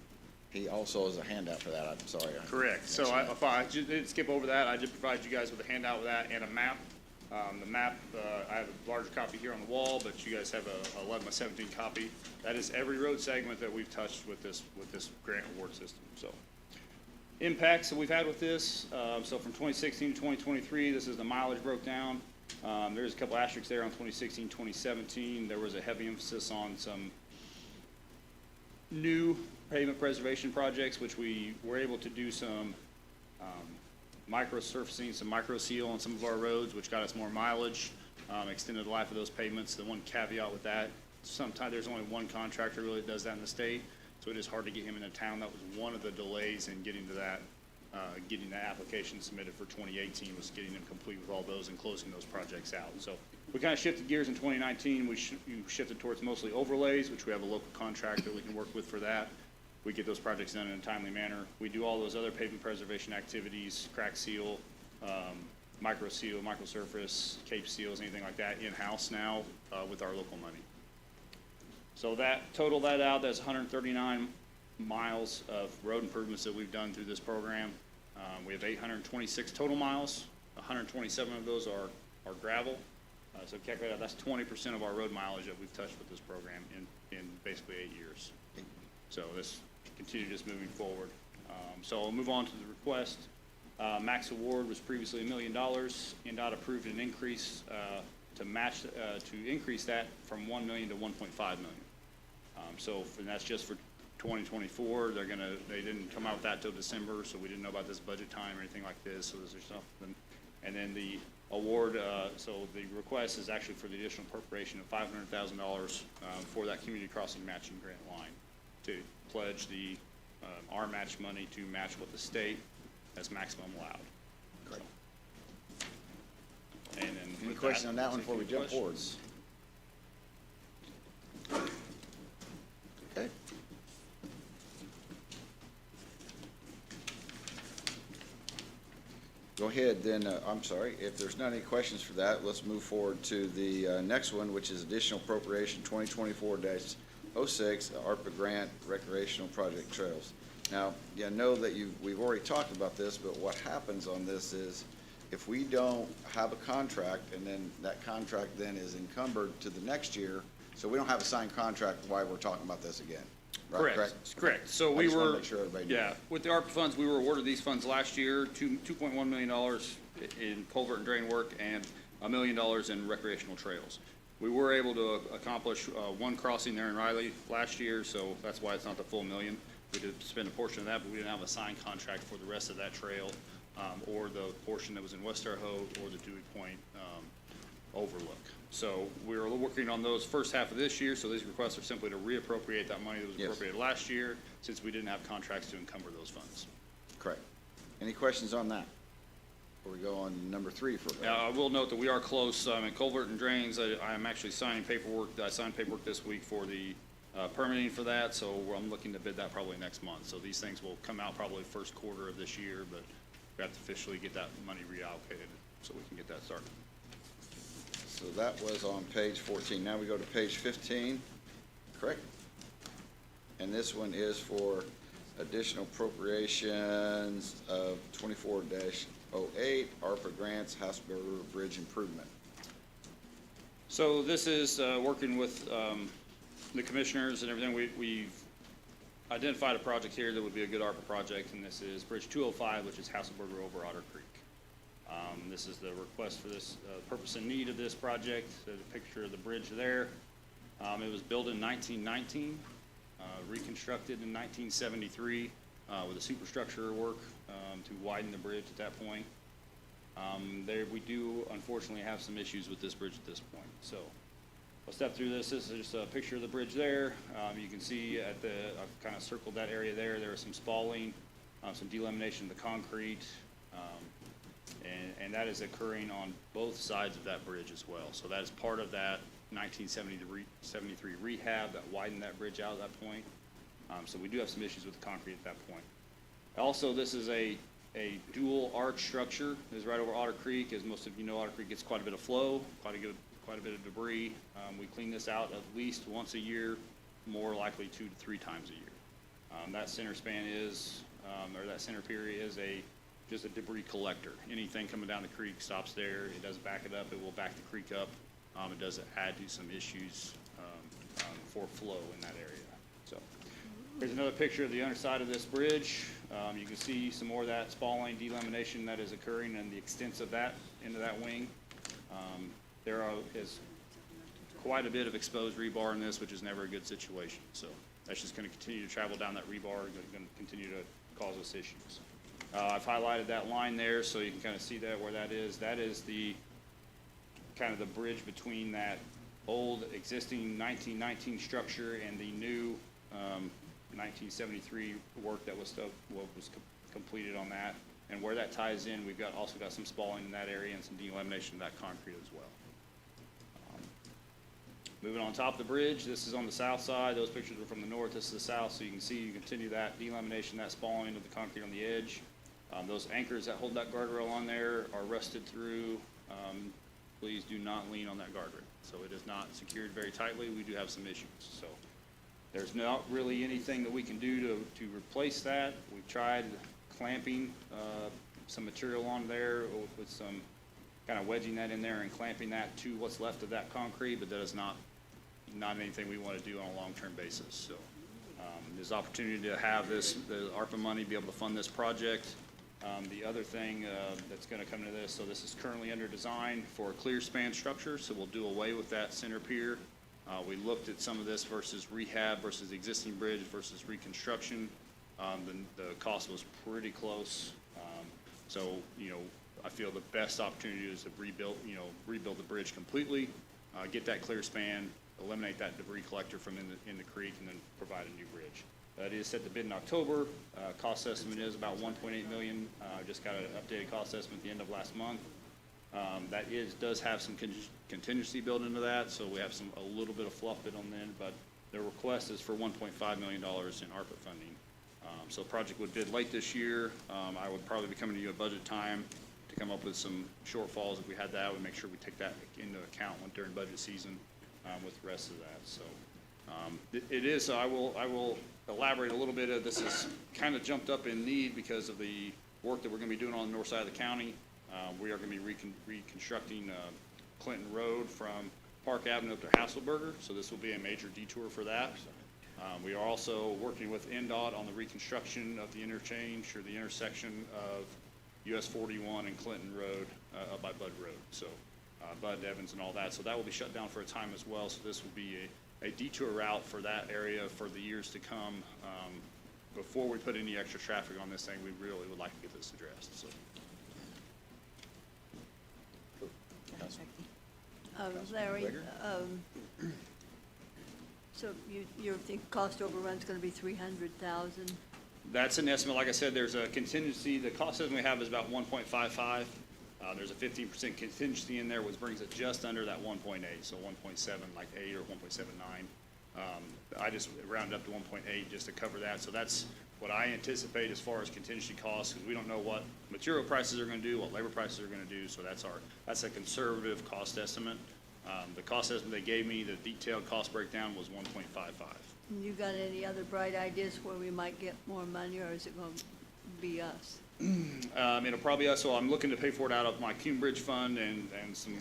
He also has a handout for that. I'm sorry. Correct. So I did skip over that. I did provide you guys with a handout with that and a map. The map, I have a larger copy here on the wall, but you guys have a 11 by 17 copy. That is every road segment that we've touched with this grant award system. So impacts that we've had with this. So from 2016 to 2023, this is the mileage broke down. There's a couple asterisks there on 2016, 2017. There was a heavy emphasis on some new pavement preservation projects, which we were able to do some micro surfacing, some micro seal on some of our roads, which got us more mileage, extended the life of those pavements. The one caveat with that, sometimes there's only one contractor really that does that in the state, so it is hard to get him into town. That was one of the delays in getting to that, getting that application submitted for 2018, was getting them complete with all those and closing those projects out. So we kind of shifted gears in 2019. We shifted towards mostly overlays, which we have a local contractor we can work with for that. We get those projects done in a timely manner. We do all those other pavement preservation activities, crack seal, micro seal, micro surface, cape seals, anything like that in-house now with our local money. So that, total that out, that's 139 miles of road improvements that we've done through this program. We have 826 total miles. 127 of those are gravel. So calculate that, that's 20% of our road mileage that we've touched with this program in basically 8 years. So this continue just moving forward. So I'll move on to the request. Max award was previously $1 million. NDOT approved an increase to match, to increase that from $1 million to $1.5 million. And that's just for 2024. They didn't come out with that till December, so we didn't know about this budget time or anything like this, so there's something. And then the award, so the request is actually for the additional appropriation of $500,000 for that community crossing matching grant line to pledge the, our match money to match what the state has maximum allowed. Correct. And then Any with questions on that one take before we any jump forward? questions. Okay. Go ahead, then, I'm sorry, if there's not any questions for that, let's move forward to the next one, which is additional appropriation 2024-06, ARPA grant recreational project trails. Now, yeah, I know that we've already talked about this, but what happens on this is if we don't have a contract and then that contract then is encumbered to the next year, so we don't have a signed contract while we're talking about this again. Right, Correct. So I we just wanna were, make sure everybody knew. yeah, with the ARPA funds, we were awarded these funds last year, $2.1 million in culvert and drain work and $1 million in recreational trails. We were able to accomplish one crossing there in Riley last year, so that's why it's not the full million. We did spend a portion of that, but we didn't have a signed contract for the rest of that trail, or the portion that was in West Terre Haute or the Dewey Point overlook. So we were working on those first half of this year, so these requests are simply to reappropriate that money that was appropriated last year, since we didn't have contracts to encumber those funds. Correct. Any questions on that? Before we go on to number 3 for I will note that we are close, in culvert and drains, I am actually signing paperwork, I signed paperwork this week for the permitting for that, so I'm looking to bid that probably next month. So these things will come out probably first quarter of this year, but we have to officially get that money reallocated so we can get that started. So that was on page 14. Now we go to page 15, correct? And this one is for additional appropriations of 24-08, ARPA grants, Hasbro Bridge improvement. So this is working with the commissioners and everything. We've identified a project here that would be a good ARPA project, and this is Bridge 205, which is Hasselberger over Otter Creek. This is the request for this purpose and need of this project. There's a picture of the bridge there. It was built in 1919, reconstructed in 1973 with a superstructure work to widen the bridge at that point. We do unfortunately have some issues with this bridge at this point. So I'll step through this. This is just a picture of the bridge there. You can see I've kind of circled that area there. There was some spalling, some delamination of the concrete, and that is occurring on both sides of that bridge as well. So that is part of that 1973 rehab that widened that bridge out at that point. So we do have some issues with the concrete at that point. Also, this is a dual arch structure. This is right over Otter Creek. As most of you know, Otter Creek gets quite a bit of flow, quite a bit of debris. We clean this out at least once a year, more likely 2 to 3 times a year. That center span is, or that center pier is just a debris collector. Anything coming down the creek stops there. It doesn't back it up. It will back the creek up. It does add to some issues for flow in that area. So here's another picture of the underside of this bridge. You can see some more of that spalling, delamination that is occurring and the extents of that into that wing. There is quite a bit of exposed rebar in this, which is never a good situation. So that's just going to continue to travel down that rebar and going to continue to cause us issues. I've highlighted that line there so you can kind of see that where that is. That is the kind of the bridge between that old existing 1919 structure and the new 1973 work that was completed on that. And where that ties in, we've also got some spalling in that area and some delamination of that concrete as well. Moving on top of the bridge, this is on the south side. Those pictures are from the north. This is the south, so you can see you continue that delamination, that spalling of the concrete on the edge. Those anchors that hold that guardrail on there are rusted through. Please do not lean on that guardrail. So it is not secured very tightly. We do have some issues. So there's not really anything that we can do to replace that. We've tried clamping some material on there with some kind of wedging that in there and clamping that to what's left of that concrete, but that is not anything we want to do on a long-term basis. So There's opportunity to have the ARPA money be able to fund this project. The other thing that's going to come to this, so this is currently under design for a clear span structure, so we'll do away with that center pier. We looked at some of this versus rehab versus existing bridge versus reconstruction. The cost was pretty close. So, I feel the best opportunity is to rebuild the bridge completely, get that clear span, eliminate that debris collector from in the creek, and then provide a new bridge. That is set to bid in October. Cost estimate is about $1.8 million. Just got an updated cost estimate at the end of last month. That does have some contingency built into that, so we have a little bit of fluff bit on then, but the request is for $1.5 million in ARPA funding. So the project would bid late this year. I would probably be coming to you at budget time to come up with some shortfalls. If we had that, we'd make sure we take that into account during budget season with the rest of that. So it is, I will elaborate a little bit. This is kind of jumped up in need because of the work that we're going to be doing on the north side of the county. We are going to be reconstructing Clinton Road from Park Avenue up to Hasselberger, so this will be a major detour for that. We are also working with NDOT on the reconstruction of the interchange or the intersection of US 41 and Clinton Road up by Bud Road. So Bud Evans and all that. So that will be shut down for a time as well. So this will be a detour route for that area for the years to come. Before we put any extra traffic on this thing, we really would like to get this addressed. So. Larry, so you think cost overrun's gonna be 300,000? That's an estimate. Like I said, there's a contingency. The cost estimate we have is about 1.55. There's a 15% contingency in there, which brings it just under that 1.8, so 1.7, like 8 or 1.79. I just rounded up to 1.8 just to cover that. So that's what I anticipate as far as contingency costs, because we don't know what material prices are going to do, what labor prices are going to do. So that's a conservative cost estimate. The cost estimate they gave me, the detailed cost breakdown was 1.55. You got any other bright ideas where we might get more money, or is it gonna be us? It'll probably us. So I'm looking to pay for it out of my Cume Bridge Fund and some,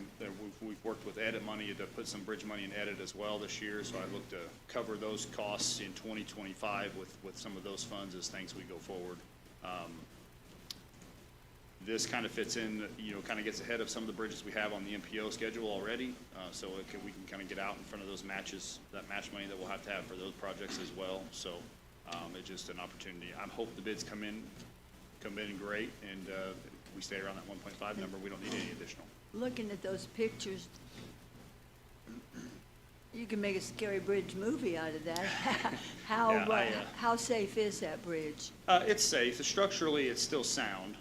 we've worked with edit money to put some bridge money in edit as well this year. So I look to cover those costs in 2025 with some of those funds as things we go forward. This kind of fits in, kind of gets ahead of some of the bridges we have on the MPO schedule already. So we can kind of get out in front of those matches, that match money that we'll have to have for those projects as well. So it's just an opportunity. I hope the bids come in great, and we stay around that 1.5 number. We don't need any additional. Looking at those pictures, you can make a scary bridge movie out of that. How safe is that bridge? It's safe. Structurally, it's still sound.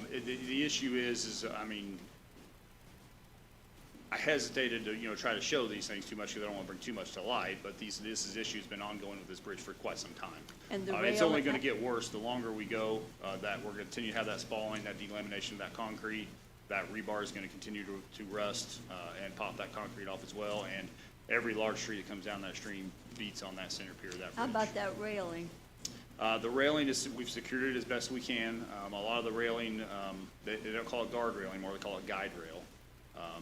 The issue is I hesitated to, try to show these things too much because I don't want to bring too much to light, but this issue has been ongoing with this bridge for quite some time. And the it's only going to get worse the longer we go, that we're going to continue to have that spalling, that delamination of that concrete, that rebar is going to continue to rust and pop that concrete off as well, and every large tree that comes down that stream beats on that center pier of that bridge. How about that railing? The railing we've secured it as best we can. A lot of the railing, they don't call it guard rail anymore, they call it guide rail.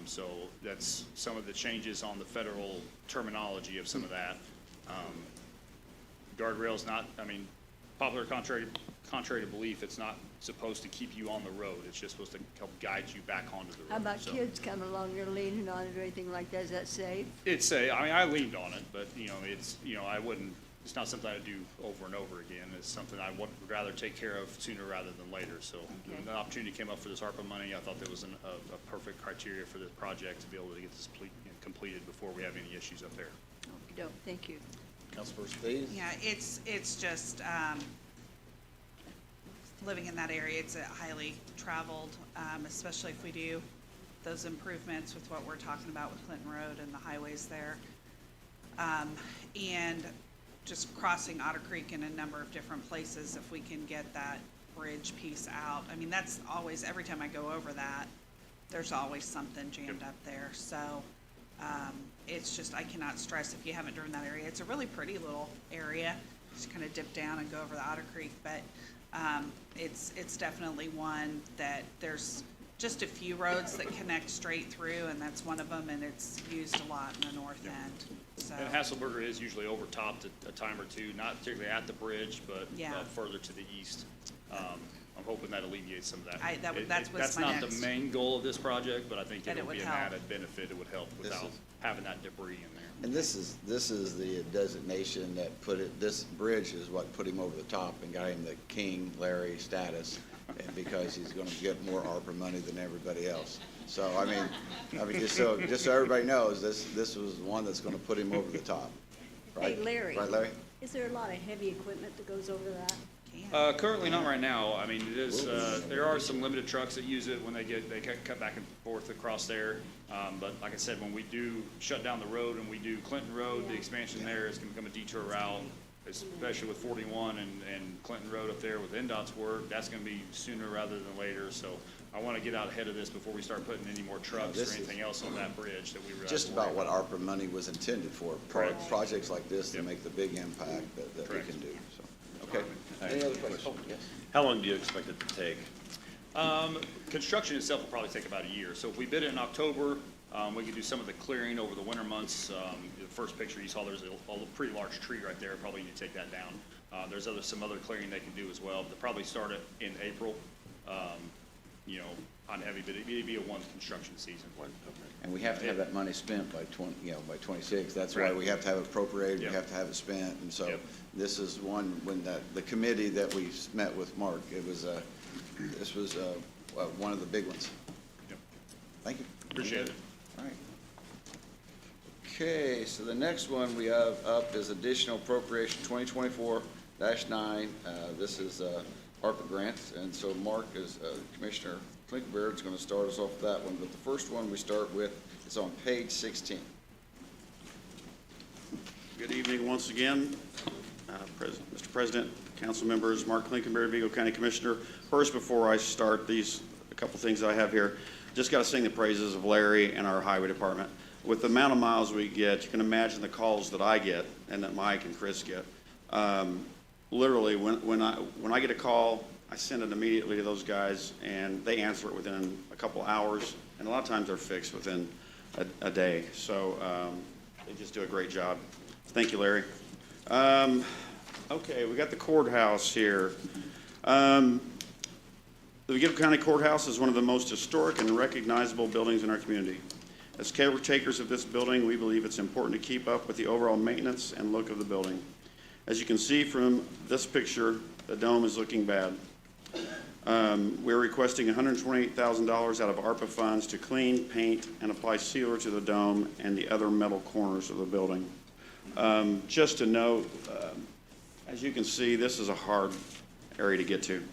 So that's some of the changes on the federal terminology of some of that. Guardrail is not, popular contrary to belief, it's not supposed to keep you on the road. It's just supposed to help guide you back onto the road. How about kids coming along, they're leaning on it or anything like that? Is that safe? It's safe. I leaned on it, but I wouldn't. It's not something I do over and over again. It's something I would rather take care of sooner rather than later. So when the opportunity came up for this ARPA money, I thought that was a perfect criteria for this project to be able to get this completed before we have any issues up there. No, thank you. Councilperson Faze? Yeah, it's just, living in that area, it's a highly traveled, especially if we do those improvements with what we're talking about with Clinton Road and the highways there. And just crossing Otter Creek in a number of different places, if we can get that bridge piece out. That's always, every time I go over that, there's always something jammed up there. So it's just, I cannot stress, if you haven't driven that area, it's a really pretty little area. Just kind of dip down and go over the Otter Creek, but it's definitely one that there's just a few roads that connect straight through, and that's one of them, and it's used a lot in the north end, so. And Hasselberger is usually overtopped a time or two, not particularly at the bridge, but Yeah. further to the east. I'm hoping that alleviates some of that. That's what's my That's not next. the main goal of this project, but I think But it it'll would be an help. added benefit. It would help without having that debris in there. And this is the designation that this bridge is what put him over the top and got him the King Larry status, and because he's gonna get more ARPA money than everybody else. So, I mean, just so everybody knows, this was the one that's gonna put him over the top, right? Hey, Larry. Right, Larry? Is there a lot of heavy equipment that goes over that? Currently not right now. I mean, it is, there are some limited trucks that use it when they cut back and forth across there. But like I said, when we do shut down the road and we do Clinton Road, the expansion there is gonna become a detour route, especially with 41 and Clinton Road up there with NDOT's work. That's gonna be sooner rather than later. So I wanna get out ahead of this before we start putting any more trucks this or anything else on that bridge that we really. Just about what ARPA money was intended for, Correct. projects like this to Yep. make the big impact that we Correct. can do, so. Okay, any other questions? Oh, yes. How long do you expect it to take? Construction itself will probably take about a year. So if we bid it in October, we could do some of the clearing over the winter months. The first picture you saw, there's a pretty large tree right there. Probably need to take that down. There's some other clearing they can do as well. They'll probably start it in April, on heavy, but it'd be a one construction season. And we have to have that money spent by by 26. That's why Right. we have to have it appropriated, we Yep. have to have it spent. And so Yep. this is one, when the committee that we met with Mark, this was one of the big ones. Yep. Thank you. Appreciate it. All right. Okay, so the next one we have up is additional appropriation 2024-9. This is ARPA grants, and so Mark is, Commissioner Klinkenberg is going to start us off with that one. But the first one we start with is on page 16. Good evening once again, Mr. President, council members, Mark Klinkenberg, Vigo County Commissioner. First, before I start a couple things I have here, just got to sing the praises of Larry and our highway department. With the amount of miles we get, you can imagine the calls that I get and that Mike and Chris get. Literally, when I get a call, I send it immediately to those guys, and they answer it within a couple hours, and a lot of times they're fixed within a day. So they just do a great job. Thank you, Larry. Okay, we got the courthouse here. The Vigo County Courthouse is one of the most historic and recognizable buildings in our community. As caretakers of this building, we believe it's important to keep up with the overall maintenance and look of the building. As you can see from this picture, the dome is looking bad. We're requesting $128,000 out of ARPA funds to clean, paint, and apply sealer to the dome and the other metal corners of the building. Just to note, as you can see, this is a hard area to get to.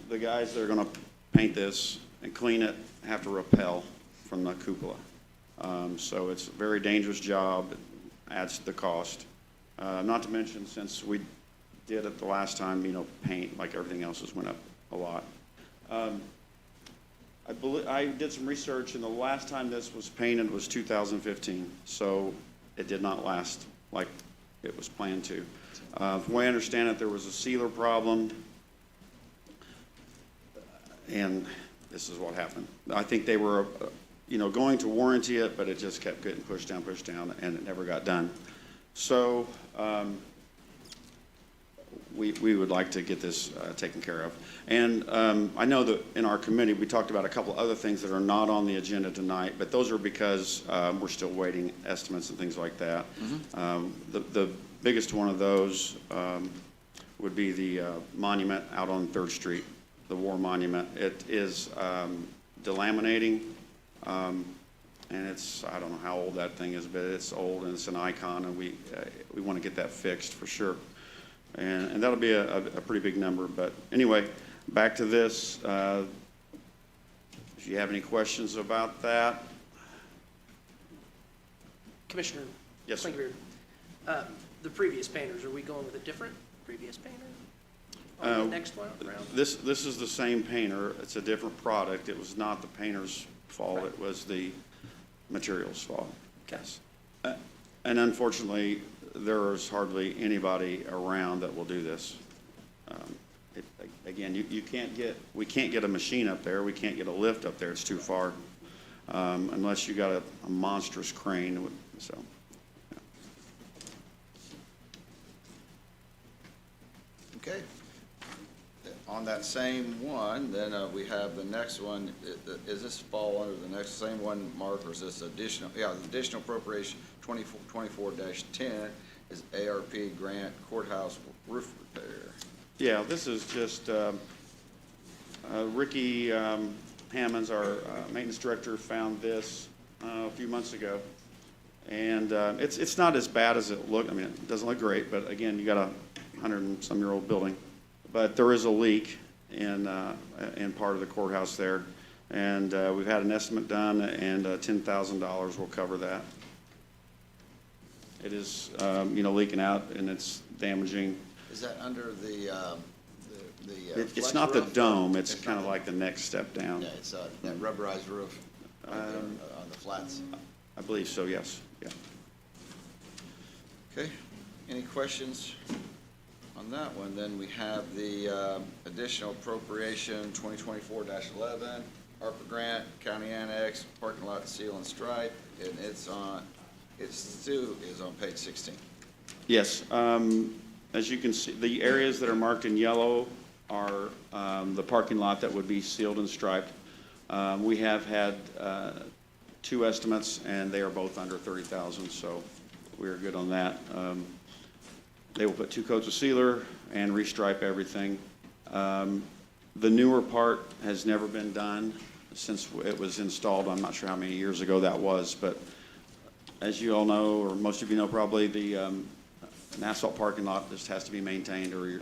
The guys that are going to paint this and clean it have to rappel from the cupola. So it's a very dangerous job. It adds to the cost. Not to mention, since we did it the last time, paint, like everything else, has went up a lot. I did some research, and the last time this was painted was 2015. So it did not last like it was planned to. From what I understand it, there was a sealer problem, and this is what happened. I think they were, going to warranty it, but it just kept getting pushed down, and it never got done. So we would like to get this taken care of. And I know that in our committee, we talked about a couple other things that are not on the agenda tonight, but those are because we're still waiting estimates and things like that. The biggest one of those would be the monument out on 3rd Street, the war monument. It is delaminating, and I don't know how old that thing is, but it's old and it's an icon, and we want to get that fixed for sure. And that'll be a pretty big number. But anyway, back to this. If you have any questions about that. Commissioner. Yes, sir. The previous painters, are we going with a different previous painter on the next one round? This is the same painter. It's a different product. It was not the painter's fault. Right. It was the material's fault. Yes. And unfortunately, there is hardly anybody around that will do this. Again, we can't get a machine up there, we can't get a lift up there, it's too far, unless you got a monstrous crane, so. Okay. On that same one, then we have the next one. Is this fall under the next same one, Mark, or is this additional? Yeah, the additional appropriation 24-10 is ARP grant courthouse roof repair. Yeah, this is just, Ricky Hammonds, our maintenance director, found this a few months ago. And it's not as bad as it looked. I mean, it doesn't look great, but again, you got a 100-some-year-old building. But there is a leak in part of the courthouse there. And we've had an estimate done, and $10,000 will cover that. It is, leaking out, and it's damaging. Is that under the It's flex not the roof? dome, it's kind of like the next step down. Yeah, it's that rubberized roof right there, on the flats. I believe so, yes, yeah. Okay, any questions on that one? Then we have the additional appropriation 2024-11, ARPA grant, county annex, parking lot seal and stripe, and it's still is on page 16. Yes, as you can see, the areas that are marked in yellow are the parking lot that would be sealed and striped. We have had two estimates, and they are both under 30,000, so we are good on that. They will put 2 coats of sealer and restripe everything. The newer part has never been done since it was installed. I'm not sure how many years ago that was, but as you all know, or most of you know probably, an asphalt parking lot just has to be maintained, or you're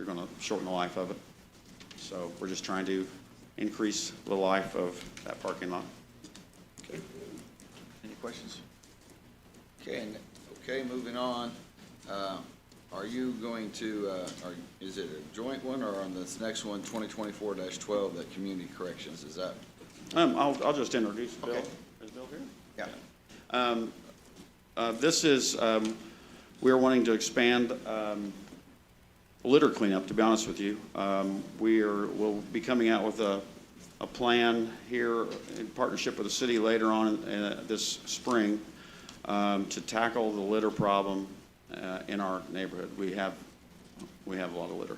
going to shorten the life of it. So we're just trying to increase the life of that parking lot. Okay. Any questions? Okay, moving on. Are you going to, is it a joint one, or on this next one, 2024-12, that community corrections, is that? I'll just introduce Bill. Okay. Is Bill here? Yeah. This is, we're wanting to expand litter cleanup, to be honest with you. We'll be coming out with a plan here in partnership with the city later on this spring to tackle the litter problem in our neighborhood. We have a lot of litter.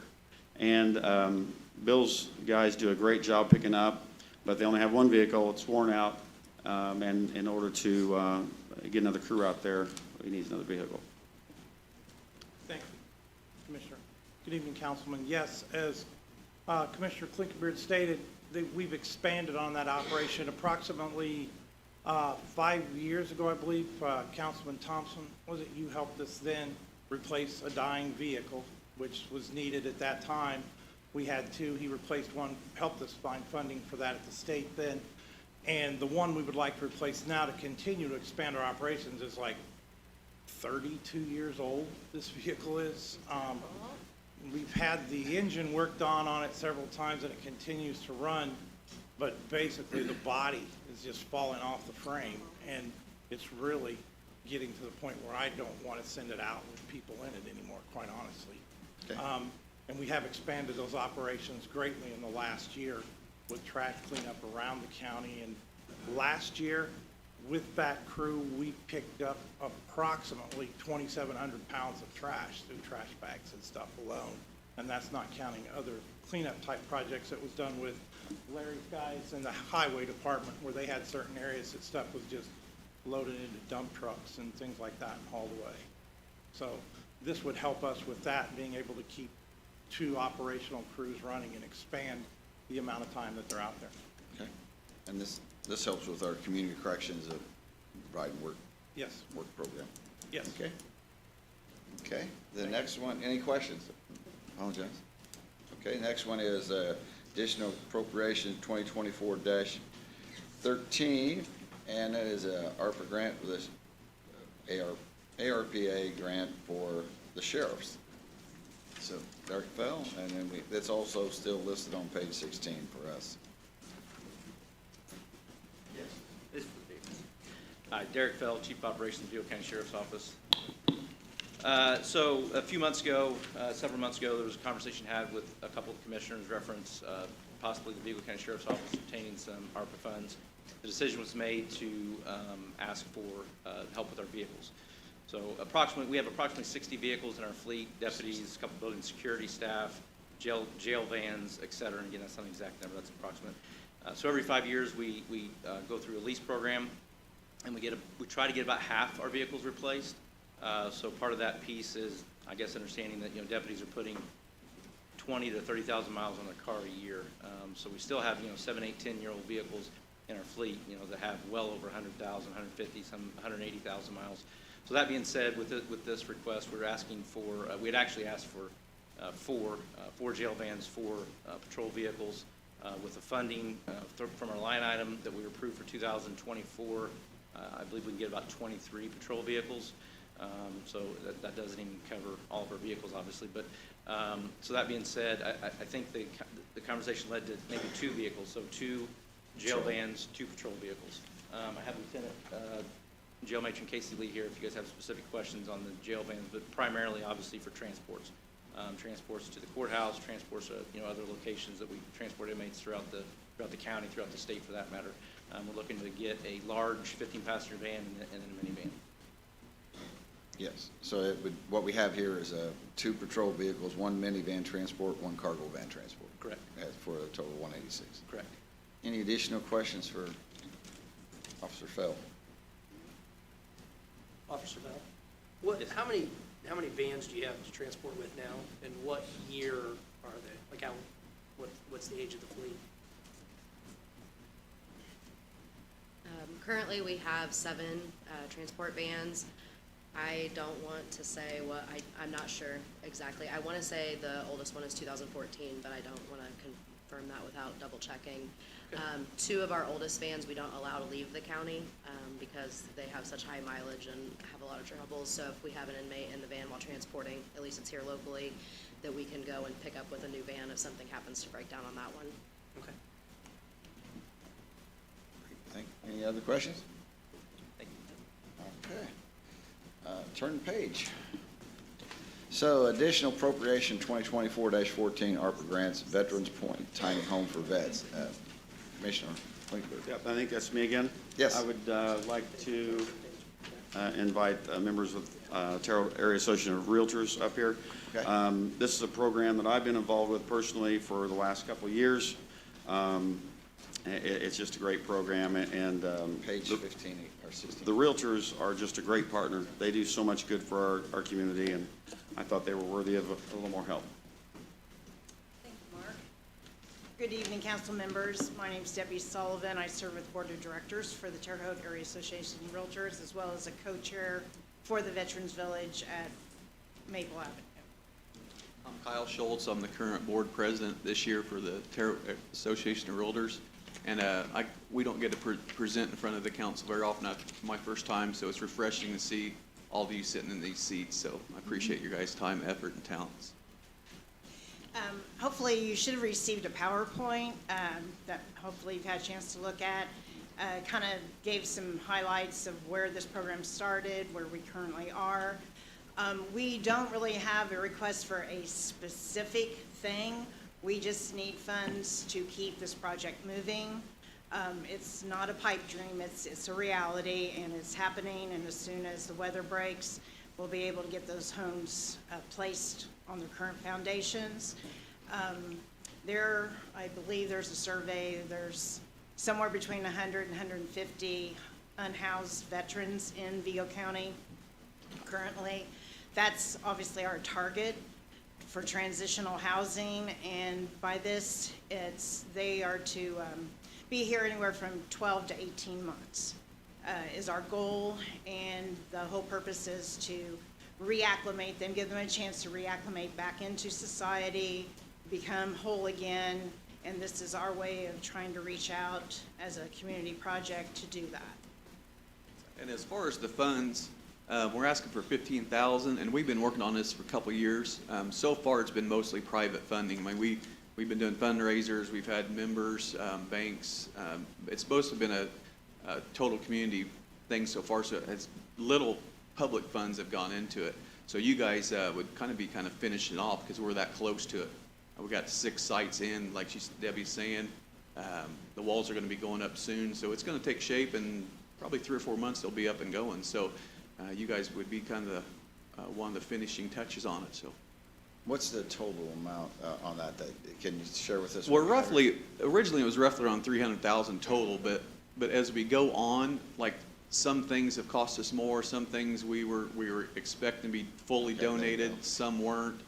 And Bill's guys do a great job picking up, but they only have one vehicle. It's worn out. And in order to get another crew out there, he needs another vehicle. Thank you, Commissioner. Good evening, Councilman. Yes, as Commissioner Klinkenbeard stated, we've expanded on that operation. Approximately 5 years ago, I believe, Councilman Thompson, was it you helped us then replace a dying vehicle, which was needed at that time. We had two. He replaced one, helped us find funding for that at the state then. And the one we would like to replace now to continue to expand our operations is like 32 years old, this vehicle is. We've had the engine worked on it several times, and it continues to run, but basically the body is just falling off the frame, and it's really getting to the point where I don't want to send it out with people in it anymore, quite honestly. Okay. And we have expanded those operations greatly in the last year with trash cleanup around the county. And last year, with that crew, we picked up approximately 2,700 pounds of trash through trash bags and stuff alone. And that's not counting other cleanup type projects that was done with Larry's guys in the highway department, where they had certain areas that stuff was just loaded into dump trucks and things like that and hauled away. So this would help us with that, being able to keep 2 operational crews running and expand the amount of time that they're out there. Okay. And this helps with our community corrections of providing work. Yes. Work program. Yes. Okay. Okay. The next one, any questions? Apologize. Okay, next one is additional appropriation 2024-13, and that is a ARPA grant for this ARPA grant for the sheriffs. So Derek Fell, and then that's also still listed on page 16 for us. Yes. Hi, Derek Fell, Chief Operations, Vigo County Sheriff's Office. So a few months ago, several months ago, there was a conversation had with a couple of commissioners reference possibly the Vigo County Sheriff's Office obtaining some ARPA funds. The decision was made to ask for help with our vehicles. So we have approximately 60 vehicles in our fleet, deputies, a couple building security staff, jail vans, et cetera. And again, that's not an exact number, that's approximate. So every 5 years, we go through a lease program, and we try to get about half our vehicles replaced. So part of that piece is, I guess, understanding that, deputies are putting 20 to 30,000 miles on their car a year. So we still have, 7, 8, 10-year-old vehicles in our fleet, that have well over 100,000, 150, some 180,000 miles. So that being said, with this request, we're asking for, we had actually asked for four jail vans, four patrol vehicles, with the funding from our line item that we approved for 2024. I believe we can get about 23 patrol vehicles. So that doesn't even cover all of our vehicles, obviously. But so that being said, I think the conversation led to maybe 2 vehicles, so 2 jail vans, 2 patrol vehicles. I have Lieutenant Jail Matron Casey Lee here if you guys have specific questions on the jail vans, but primarily, obviously, for transports. Transports to the courthouse, transports to other locations that we transport inmates throughout the county, throughout the state, for that matter. We're looking to get a large 15-passenger van and then a minivan. Yes, so what we have here is 2 patrol vehicles, 1 minivan transport, 1 cargo van transport. Correct. For a total of 186. Correct. Any additional questions for Officer Fell? Officer Bell? How many vans do you have to transport with now, and what year are they? Like what's the age of the fleet? Currently, we have 7 transport vans. I don't want to say I'm not sure exactly. I want to say the oldest one is 2014, but I don't want to confirm that without double checking. 2 of our oldest vans we don't allow to leave the county because they have such high mileage and have a lot of troubles. So if we have an inmate in the van while transporting, at least it's here locally, that we can go and pick up with a new van if something happens to break down on that one. Okay. Any other questions? Okay. Turn the page. So additional appropriation 2024-14 ARPA grants, Veterans Point, tiny home for vets. Commissioner Winkler. Yep, I think that's me again. Yes. I would like to invite members of Terrell Area Association of Realtors up here. Okay. This is a program that I've been involved with personally for the last couple of years. It's just a great program, and Page 15 or 16. the Realtors are just a great partner. They do so much good for our community, and I thought they were worthy of a little more help. Thank you, Mark. Good evening, council members. My name is Debbie Sullivan. I serve with the Board of Directors for the Terre Haute Area Association of Realtors, as well as a co-chair for the Veterans Village at Maple Avenue. I'm Kyle Schultz. I'm the current board president this year for the Terre Haute Association of Realtors. And we don't get to present in front of the council very often. It's my first time, so it's refreshing to see all of you sitting in these seats. So I appreciate your guys' time, effort, and talents. Hopefully you should have received a PowerPoint that hopefully you've had a chance to look at. Kind of gave some highlights of where this program started, where we currently are. We don't really have a request for a specific thing. We just need funds to keep this project moving. It's not a pipe dream, it's a reality, and it's happening, and as soon as the weather breaks, we'll be able to get those homes placed on their current foundations. I believe there's a survey, there's somewhere between 100 and 150 unhoused veterans in Vigo County currently. That's obviously our target for transitional housing, and by this, they are to be here anywhere from 12 to 18 months is our goal, and the whole purpose is to reacclimate them, give them a chance to reacclimate back into society, become whole again, and this is our way of trying to reach out as a community project to do that. And as far as the funds, we're asking for $15,000, and we've been working on this for a couple of years. So far, it's been mostly private funding. I mean, we've been doing fundraisers. We've had members, banks. It's mostly been a total community thing so far. So it's little public funds have gone into it. So you guys would kind of finishing off because we're that close to it. We got 6 sites in, like Debbie's saying. The walls are going to be going up soon, so it's going to take shape, and probably 3 or 4 months they'll be up and going. So you guys would be kind of one of the finishing touches on it. So. What's the total amount on that? Can you share with us? Well, originally it was roughly around 300,000 total, but as we go on, like some things have cost us more, some things we were expecting to be fully donated, some weren't.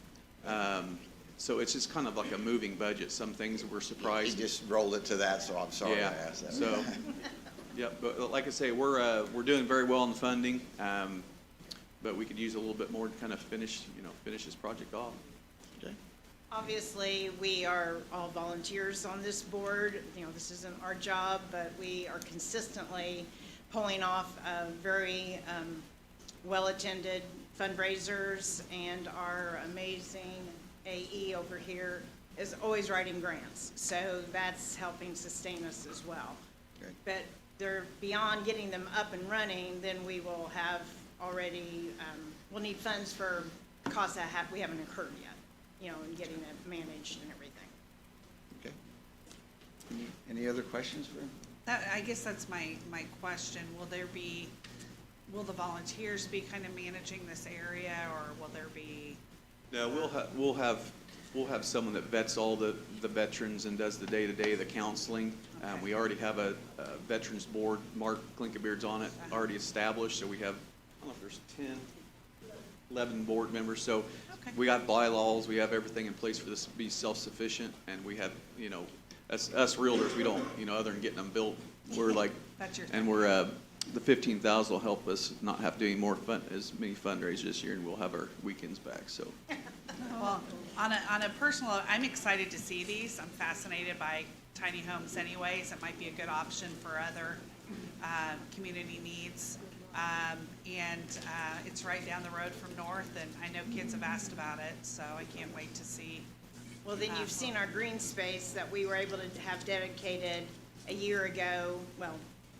So it's just kind of like a moving budget. Some things we're surprised. You just rolled it to that, so I'm sorry I asked that. So, yeah, but like I say, we're doing very well on the funding, but we could use a little bit more to kind of finish this project off. Okay. Obviously, we are all volunteers on this board. This isn't our job, but we are consistently pulling off very well-attended fundraisers, and our amazing AE over here is always writing grants. So that's helping sustain us as well. Okay. But they're beyond getting them up and running, then we will have already, we'll need funds for costs that we haven't incurred yet, and getting it managed and everything. Okay. Any other questions for him? I guess that's my question. Will the volunteers be kind of managing this area, or will there be? No, we'll have someone that vets all the veterans and does the day-to-day of the counseling. Okay. We already have a veterans board, Mark Klinkenbeard's on it, already established, so we have, I don't know if there's 10, 11 board members, so Okay. we got bylaws, we have everything in place for this to be self-sufficient, and we have, us realtors, we don't, other than getting them built, we're like, That's your and we're, the 15,000 will help us not have to do any more as many fundraisers this year, and we'll have our weekends back, so. Well, on a personal level, I'm excited to see these. I'm fascinated by tiny homes anyways. It might be a good option for other community needs. And it's right down the road from North, and I know kids have asked about it, so I can't wait to see. Well, then you've seen our green space that we were able to have dedicated a year ago,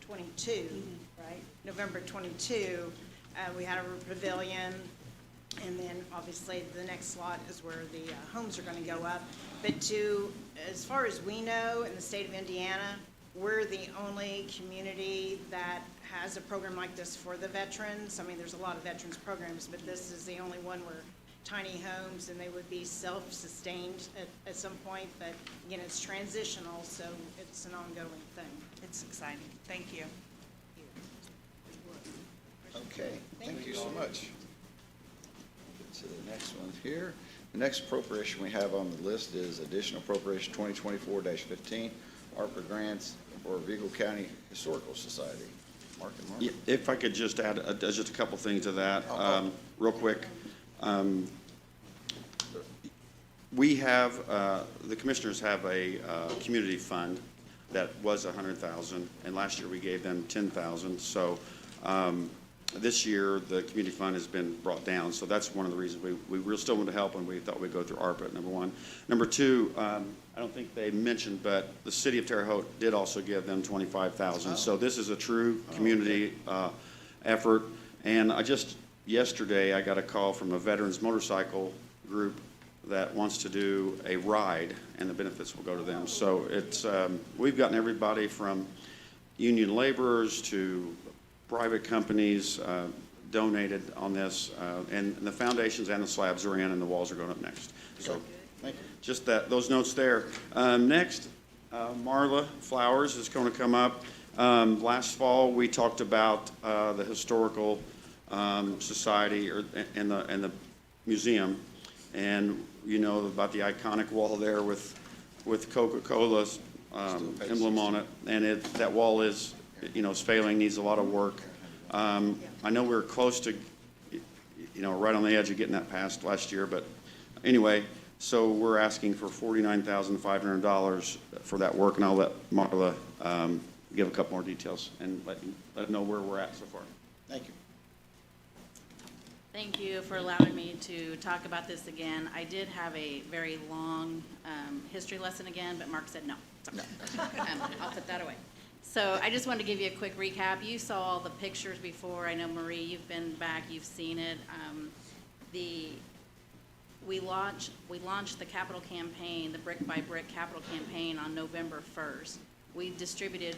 22, right? November 22, we had a pavilion, and then obviously the next slot is where the homes are going to go up. But as far as we know, in the state of Indiana, we're the only community that has a program like this for the veterans. I mean, there's a lot of veterans programs, but this is the only one where tiny homes, and they would be self-sustained at some point, but again, it's transitional, so it's an ongoing thing. It's exciting. Thank you. Okay, thank you so much. Get to the next one here. The next appropriation we have on the list is additional appropriation 2024-15, ARPA grants for Vigo County Historical Society. Mark and Mark. Yeah, if I could just add just a couple things to that, real quick. We have, the commissioners have a community fund that was $100,000, and last year we gave them $10,000. So this year the community fund has been brought down. So that's one of the reasons we still want to help, and we thought we'd go through ARPA, number one. Number two, I don't think they mentioned, but the city of Terre Haute did also give them $25,000. So this is a true community effort. And yesterday I got a call from a veterans motorcycle group that wants to do a ride, and the benefits will go to them. So it's, we've gotten everybody from union laborers to private companies donated on this, and the foundations and the slabs are in, and the walls are going up next. So thank you. Just those notes there. Next, Marla Flowers is going to come up. Last fall, we talked about the historical society and the museum, and about the iconic wall there with Coca-Cola's emblem on it, and that wall is failing, needs a lot of work. I know we were close to right on the edge of getting that passed last year, but anyway, so we're asking for $49,500 for that work, and I'll let Marla give a couple more details and let know where we're at so far. Thank you. Thank you for allowing me to talk about this again. I did have a very long history lesson again, but Mark said no. I'll put that away. So I just wanted to give you a quick recap. You saw all the pictures before. I know, Marie, you've been back, you've seen it. we launched the capital campaign, the Brick by Brick capital campaign on November 1st. We distributed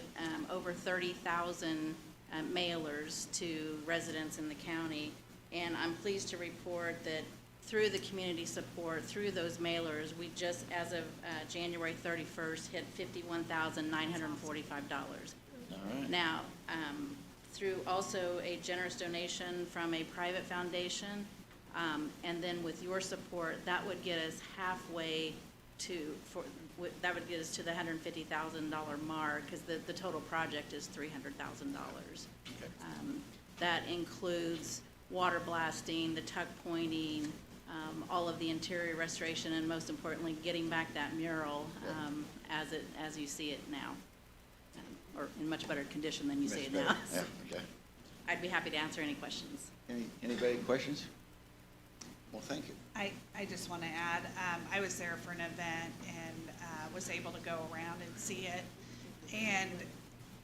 over 30,000 mailers to residents in the county, and I'm pleased to report that through the community support, through those mailers, we just, as of January 31st, hit $51,945. All right. Now, through also a generous donation from a private foundation, and then with your support, that would get us halfway to, that would get us to the $150,000 mark, because the total project is $300,000. That includes water blasting, the tuck pointing, all of the interior restoration, and most importantly, getting back that mural as you see it now, or in much better condition than you see it now. Yeah, okay. I'd be happy to answer any questions. Anybody questions? Well, thank you. I just want to add, I was there for an event and was able to go around and see it. And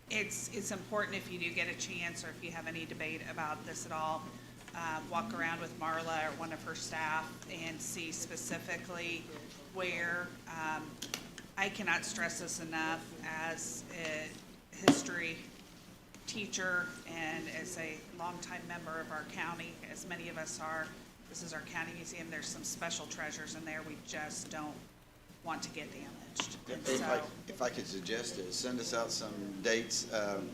it's important, if you do get a chance or if you have any debate about this at all, walk around with Marla or one of her staff and see specifically where, I cannot stress this enough, as a history teacher and as a longtime member of our county, as many of us are. This is our county museum. There's some special treasures in there we just don't want to get damaged. And so, If I could suggest it, send us out some dates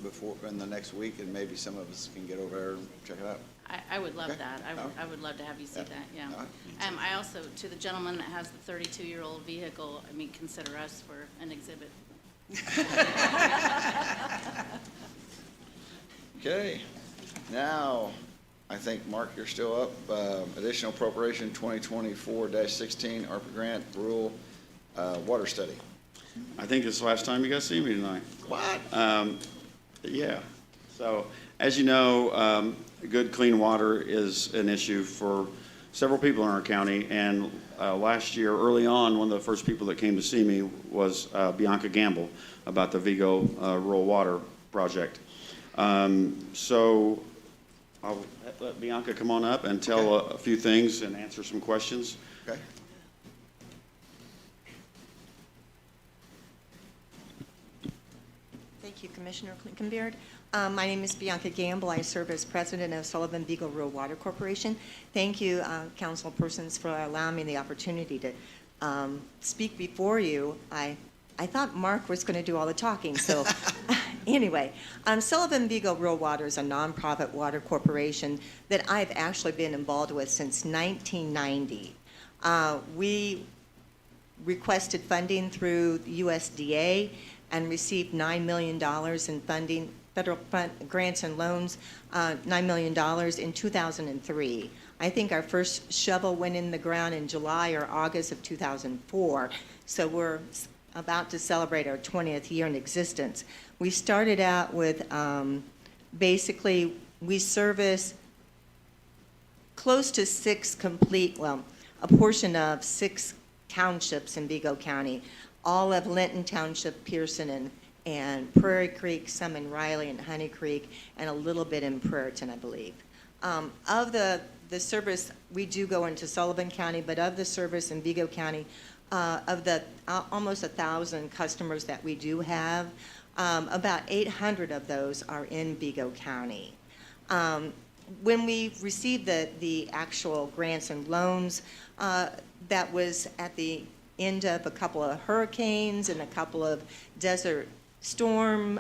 before, in the next week, and maybe some of us can get over there and check it out. I would love Okay. that. I would love to have you see that, yeah. All right. I also, to the gentleman that has the 32-year-old vehicle, I mean, consider us for an exhibit. Okay, now, I think, Mark, you're still up. Additional appropriation 2024-16 ARPA grant rural water study. I think it's the last time you guys see me tonight. What? Yeah. So, as you know, good, clean water is an issue for several people in our county. And last year, early on, one of the first people that came to see me was Bianca Gamble about the Vigo rural water project. So I'll let Bianca come on up and tell a few things and answer some questions. Okay. Thank you, Commissioner Clinkenbeard. My name is Bianca Gamble. I serve as president of Sullivan Vigo Rural Water Corporation. Thank you, council persons, for allowing me the opportunity to speak before you. I thought Mark was going to do all the talking, so anyway, Sullivan Vigo Rural Water is a nonprofit water corporation that I've actually been involved with since 1990. We requested funding through the USDA and received $9 million in funding, federal grants and loans, $9 million in 2003. I think our first shovel went in the ground in July or August of 2004, so we're about to celebrate our 20th year in existence. We started out with, basically, we service close to a portion of 6 townships in Vigo County, all of Linton Township, Pearson, and Prairie Creek, some in Riley and Honey Creek, and a little bit in Prairiton, I believe. Of the service, we do go into Sullivan County, but of the service in Vigo County, of the almost 1,000 customers that we do have, about 800 of those are in Vigo County. When we received the actual grants and loans, that was at the end of a couple of hurricanes and a couple of desert storm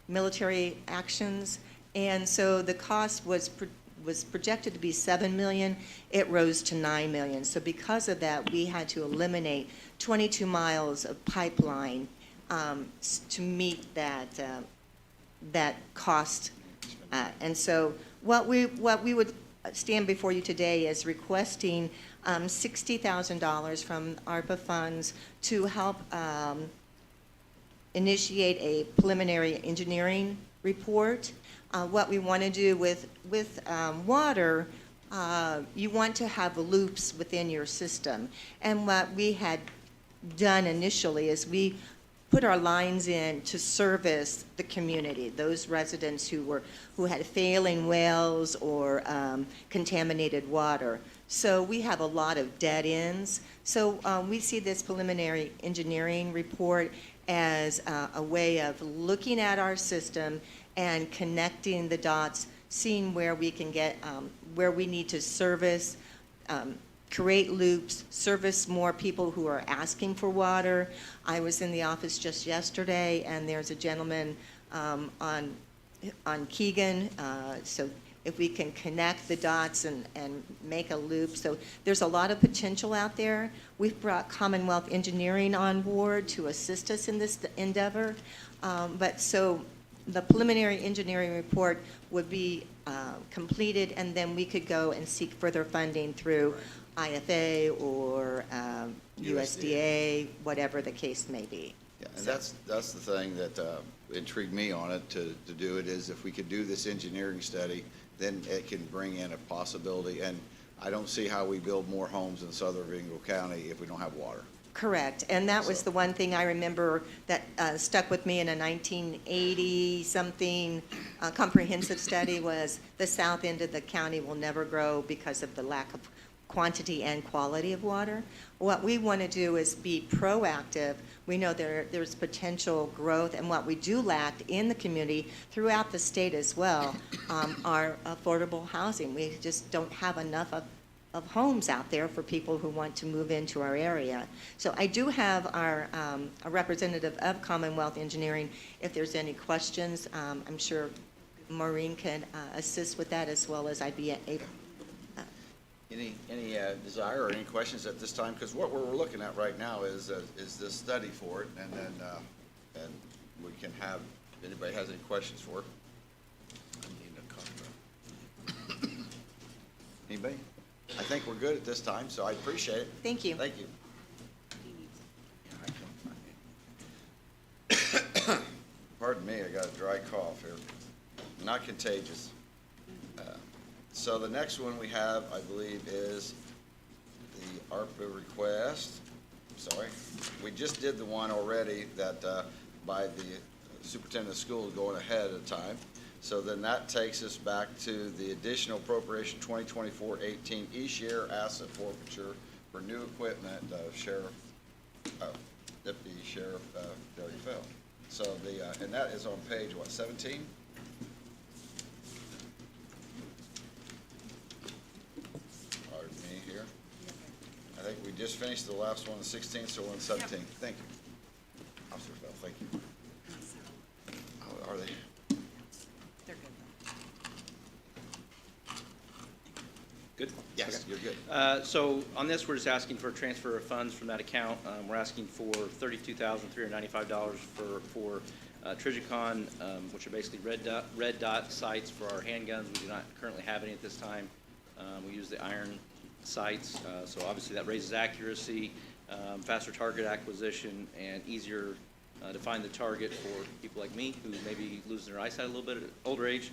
military actions, and so the cost was projected to be $7 million. It rose to $9 million. So because of that, we had to eliminate 22 miles of pipeline to meet that cost. And so what we would stand before you today is requesting $60,000 from ARPA funds to help initiate a preliminary engineering report. What we want to do with water, you want to have loops within your system. And what we had done initially is we put our lines in to service the community, those residents who had failing wells or contaminated water. So we have a lot of dead ends. So we see this preliminary engineering report as a way of looking at our system and connecting the dots, seeing where we can get, where we need to service, create loops, service more people who are asking for water. I was in the office just yesterday, and there's a gentleman on Keegan, so if we can connect the dots and make a loop. So there's a lot of potential out there. We've brought Commonwealth Engineering on board to assist us in this endeavor. But so the preliminary engineering report would be completed, and then we could go and seek further funding through IFA or USDA, whatever the case may be. Yeah, and that's the thing that intrigued me on it to do it, is if we could do this engineering study, then it can bring in a possibility. And I don't see how we build more homes in southern Vigo County if we don't have water. Correct, and that was the one thing I remember that stuck with me in a 1980-something comprehensive study was the south end of the county will never grow because of the lack of quantity and quality of water. What we want to do is be proactive. We know there's potential growth, and what we do lack in the community throughout the state as well are affordable housing. We just don't have enough of homes out there for people who want to move into our area. So I do have our a representative of Commonwealth Engineering. If there's any questions, I'm sure Maureen can assist with that, as well as I'd be able. Any desire or any questions at this time? Because what we're looking at right now is this study for it, and then and we can have, if anybody has any questions for it. I need a contract. Anybody? I think we're good at this time, so I appreciate it. Thank you. Thank you. Pardon me, I got a dry cough here. Not contagious. So the next one we have, I believe, is the ARPA request. Sorry, we just did the one already that by the superintendent of schools going ahead of time. So then that takes us back to the additional appropriation 2024-18 each-year asset forfeiture for new equipment, Deputy Sheriff Derek Feld. So and that is on page, what, 17? Pardon me here. I think we just finished the last one, 16, so we're on 17. Yep. Thank you. Officer Feld, thank you. How are they? They're good. Good? Yes, Okay. you're good. So on this, we're just asking for a transfer of funds from that account. We're asking for $32,395 for Trigicon, which are basically red dot sights for our handguns. We do not currently have any at this time. We use the iron sights, so obviously that raises accuracy, faster target acquisition, and easier to find the target for people like me who maybe lose their eyesight a little bit at older age.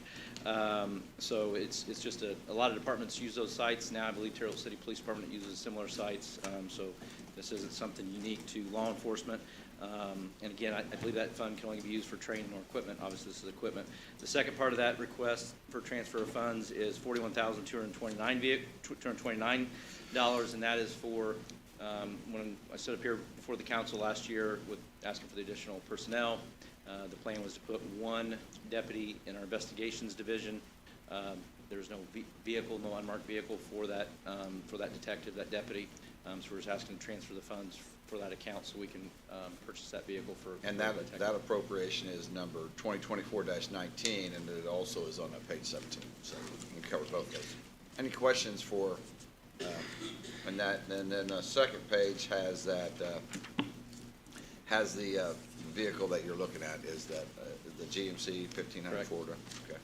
So it's just a lot of departments use those sites now. I believe Terrell City Police Department uses similar sites. So this isn't something unique to law enforcement. And again, I believe that fund can only be used for training or equipment. Obviously, this is equipment. The second part of that request for transfer of funds is $41,229, and that is for when I stood up here before the council last year with asking for the additional personnel. The plan was to put one deputy in our investigations division. There's no vehicle, no unmarked vehicle for that detective, that deputy. So we're just asking to transfer the funds for that account so we can purchase that vehicle for. And that appropriation is number 2024-19, and it also is on page 17. So we cover both those. Any questions for, and then the second page has that, has the vehicle that you're looking at is that the GMC 1500 Ford. Okay.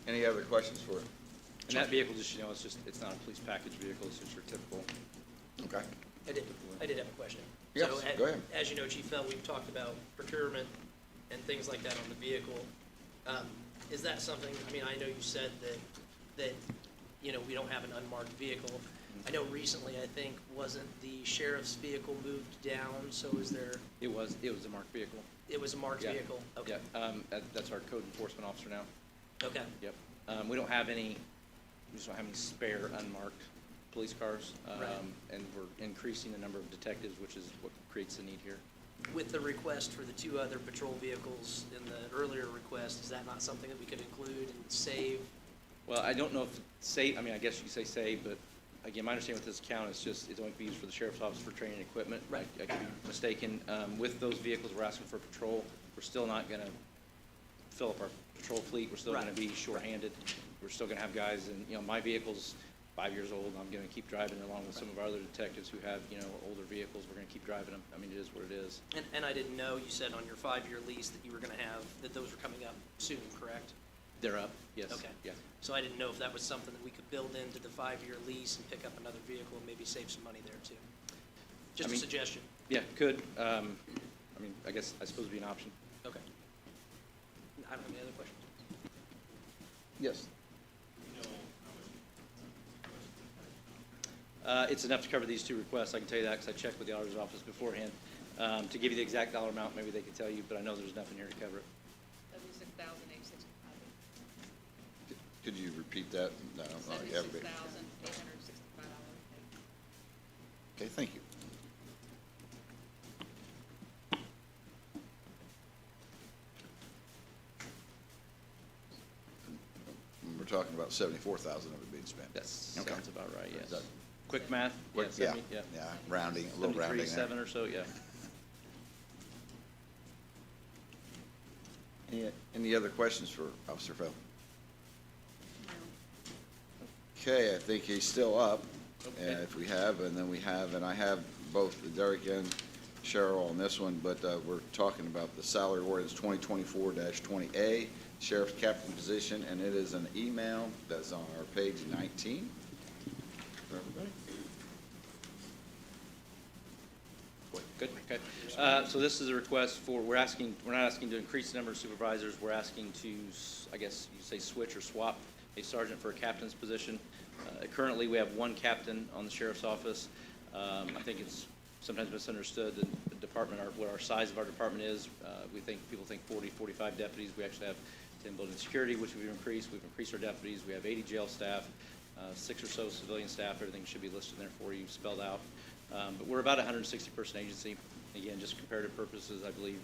Any other questions for it? And that vehicle, just, it's not a police package vehicle, it's just your typical. Okay. I did have a question. Yes, So, go ahead. As you know, Chief Feld, we've talked about procurement and things like that on the vehicle. Is that something, I mean, I know you said that we don't have an unmarked vehicle. I know recently, I think, wasn't the sheriff's vehicle moved down, so is there, It was a marked vehicle. it was a marked Yeah. vehicle? Okay. Yeah, that's our code enforcement officer now. Okay. Yep. We don't have any, we just don't have any spare unmarked police cars. Right. And we're increasing the number of detectives, which is what creates the need here. With the request for the 2 other patrol vehicles in the earlier request, is that not something that we could include and save? Well, I don't know if save, I mean, I guess you could say save, but again, my understanding with this account is just, it's only be used for the sheriff's office for training and equipment. Right. I could be mistaken. With those vehicles, we're asking for patrol. We're still not gonna fill up our patrol fleet. We're still gonna Right. be shorthanded. We're still gonna have guys, and, my vehicle's 5 years old, and I'm gonna keep driving along with some of our other detectives who have, older vehicles. We're gonna keep driving them. I mean, it is what it is. And I didn't know, you said on your 5-year lease that you were gonna have, that those were coming up soon, correct? They're up, yes. Okay. Yeah. So I didn't know if that was something that we could build into the 5-year lease and pick up another vehicle and maybe save some money there too. Just I a mean- suggestion. Yeah, could. I mean, I guess, I suppose it'd be an option. Okay. I don't have any other questions. Yes. It's enough to cover these 2 requests, I can tell you that, because I checked with the auditor's office beforehand. To give you the exact dollar amount, maybe they could tell you, but I know there's nothing here to cover it. Could you repeat that? No, you have it. Okay, thank you. We're talking about 74,000 of it being spent. That Okay. sounds about right, yes. Is that- Quick math? Quick, Yeah, yeah, 70, yeah. yeah, rounding, a little rounding there. 73.7 or so, yeah. Any other questions for Officer Fell? Okay, I think he's still up, Okay. if we have, and then we have, and I have both Derek and Cheryl on this one, but we're talking about the salary ordinance 2024-20A, sheriff's captain position, and it is an email that's on our page 19. For everybody. Good, okay. So this is a request for, we're not asking to increase the number of supervisors, we're asking to, I guess you say switch or swap a sergeant for a captain's position. Currently, we have 1 captain on the sheriff's office. I think it's sometimes misunderstood, the department, what our size of our department is. People think 40, 45 deputies. We actually have 10 building security, which we've increased. We've increased our deputies. We have 80 jail staff, 6 or so civilian staff. Everything should be listed there for you, spelled out. But we're about a 160-person agency. Again, just comparative purposes, I believe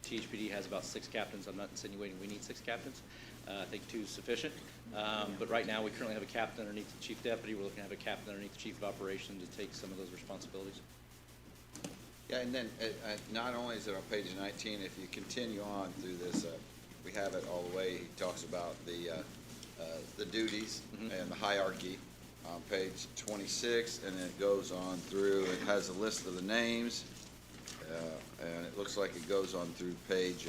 THPD has about 6 captains. I'm not insinuating we need 6 captains. I think 2 is sufficient. But right now, we currently have a captain underneath the chief deputy. We're looking to have a captain underneath the chief of operations to take some of those responsibilities. Yeah, and then not only is it on page 19, if you continue on through this, we have it all the way. He talks about the duties and the hierarchy on page 26, and then it goes on through. It has a list of the names, and it looks like it goes on through page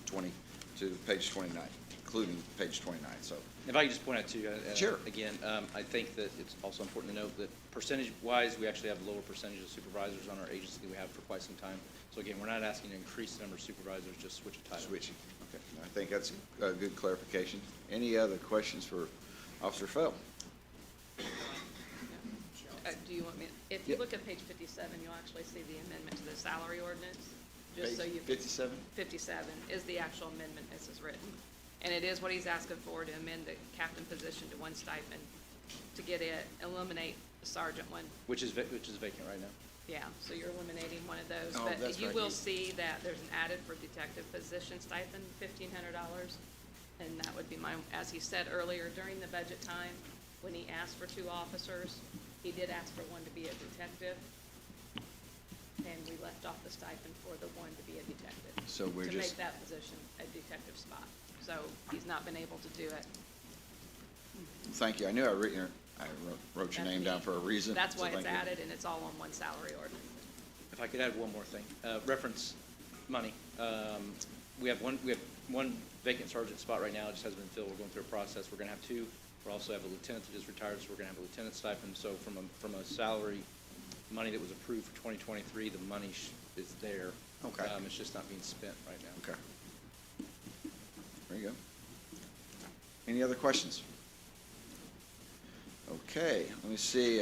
20 to page 29, including page 29. So. If I could just point out to you, Sure. again, I think that it's also important to note that percentage-wise, we actually have a lower percentage of supervisors on our agency than we have for quite some time. So again, we're not asking to increase the number of supervisors, just switch a title. Switching. Okay. I think that's a good clarification. Any other questions for Officer Fell? Do you want me, if you look at page 57, you'll actually see the amendment to the salary ordinance. Just so Page you 57? 57 is the actual amendment as is written. And it is what he's asking for, to amend the captain position to 1 stipend to get it, eliminate the sergeant one. Which is vacant right now. Yeah, so you're eliminating one of those. Oh, that's But you right. will see that there's an added for detective position stipend, $1,500. And that would be as he said earlier, during the budget time, when he asked for 2 officers, he did ask for 1 to be a detective. And we left off the stipend for the 1 to be a detective. So we're To just- make that position a detective spot. So he's not been able to do it. Thank you. I knew I wrote your name down for a reason. That's so why it's thank you. added, and it's all on 1 salary ordinance. If I could add one more thing, reference money. We have one vacant sergeant spot right now, it just hasn't been filled. We're going through a process. We're gonna have 2. We'll also have a lieutenant that just retired, so we're gonna have a lieutenant stipend. So from a salary, money that was approved for 2023, the money is there. Okay. It's just not being spent right now. Okay. There you go. Any other questions? Okay, let me see,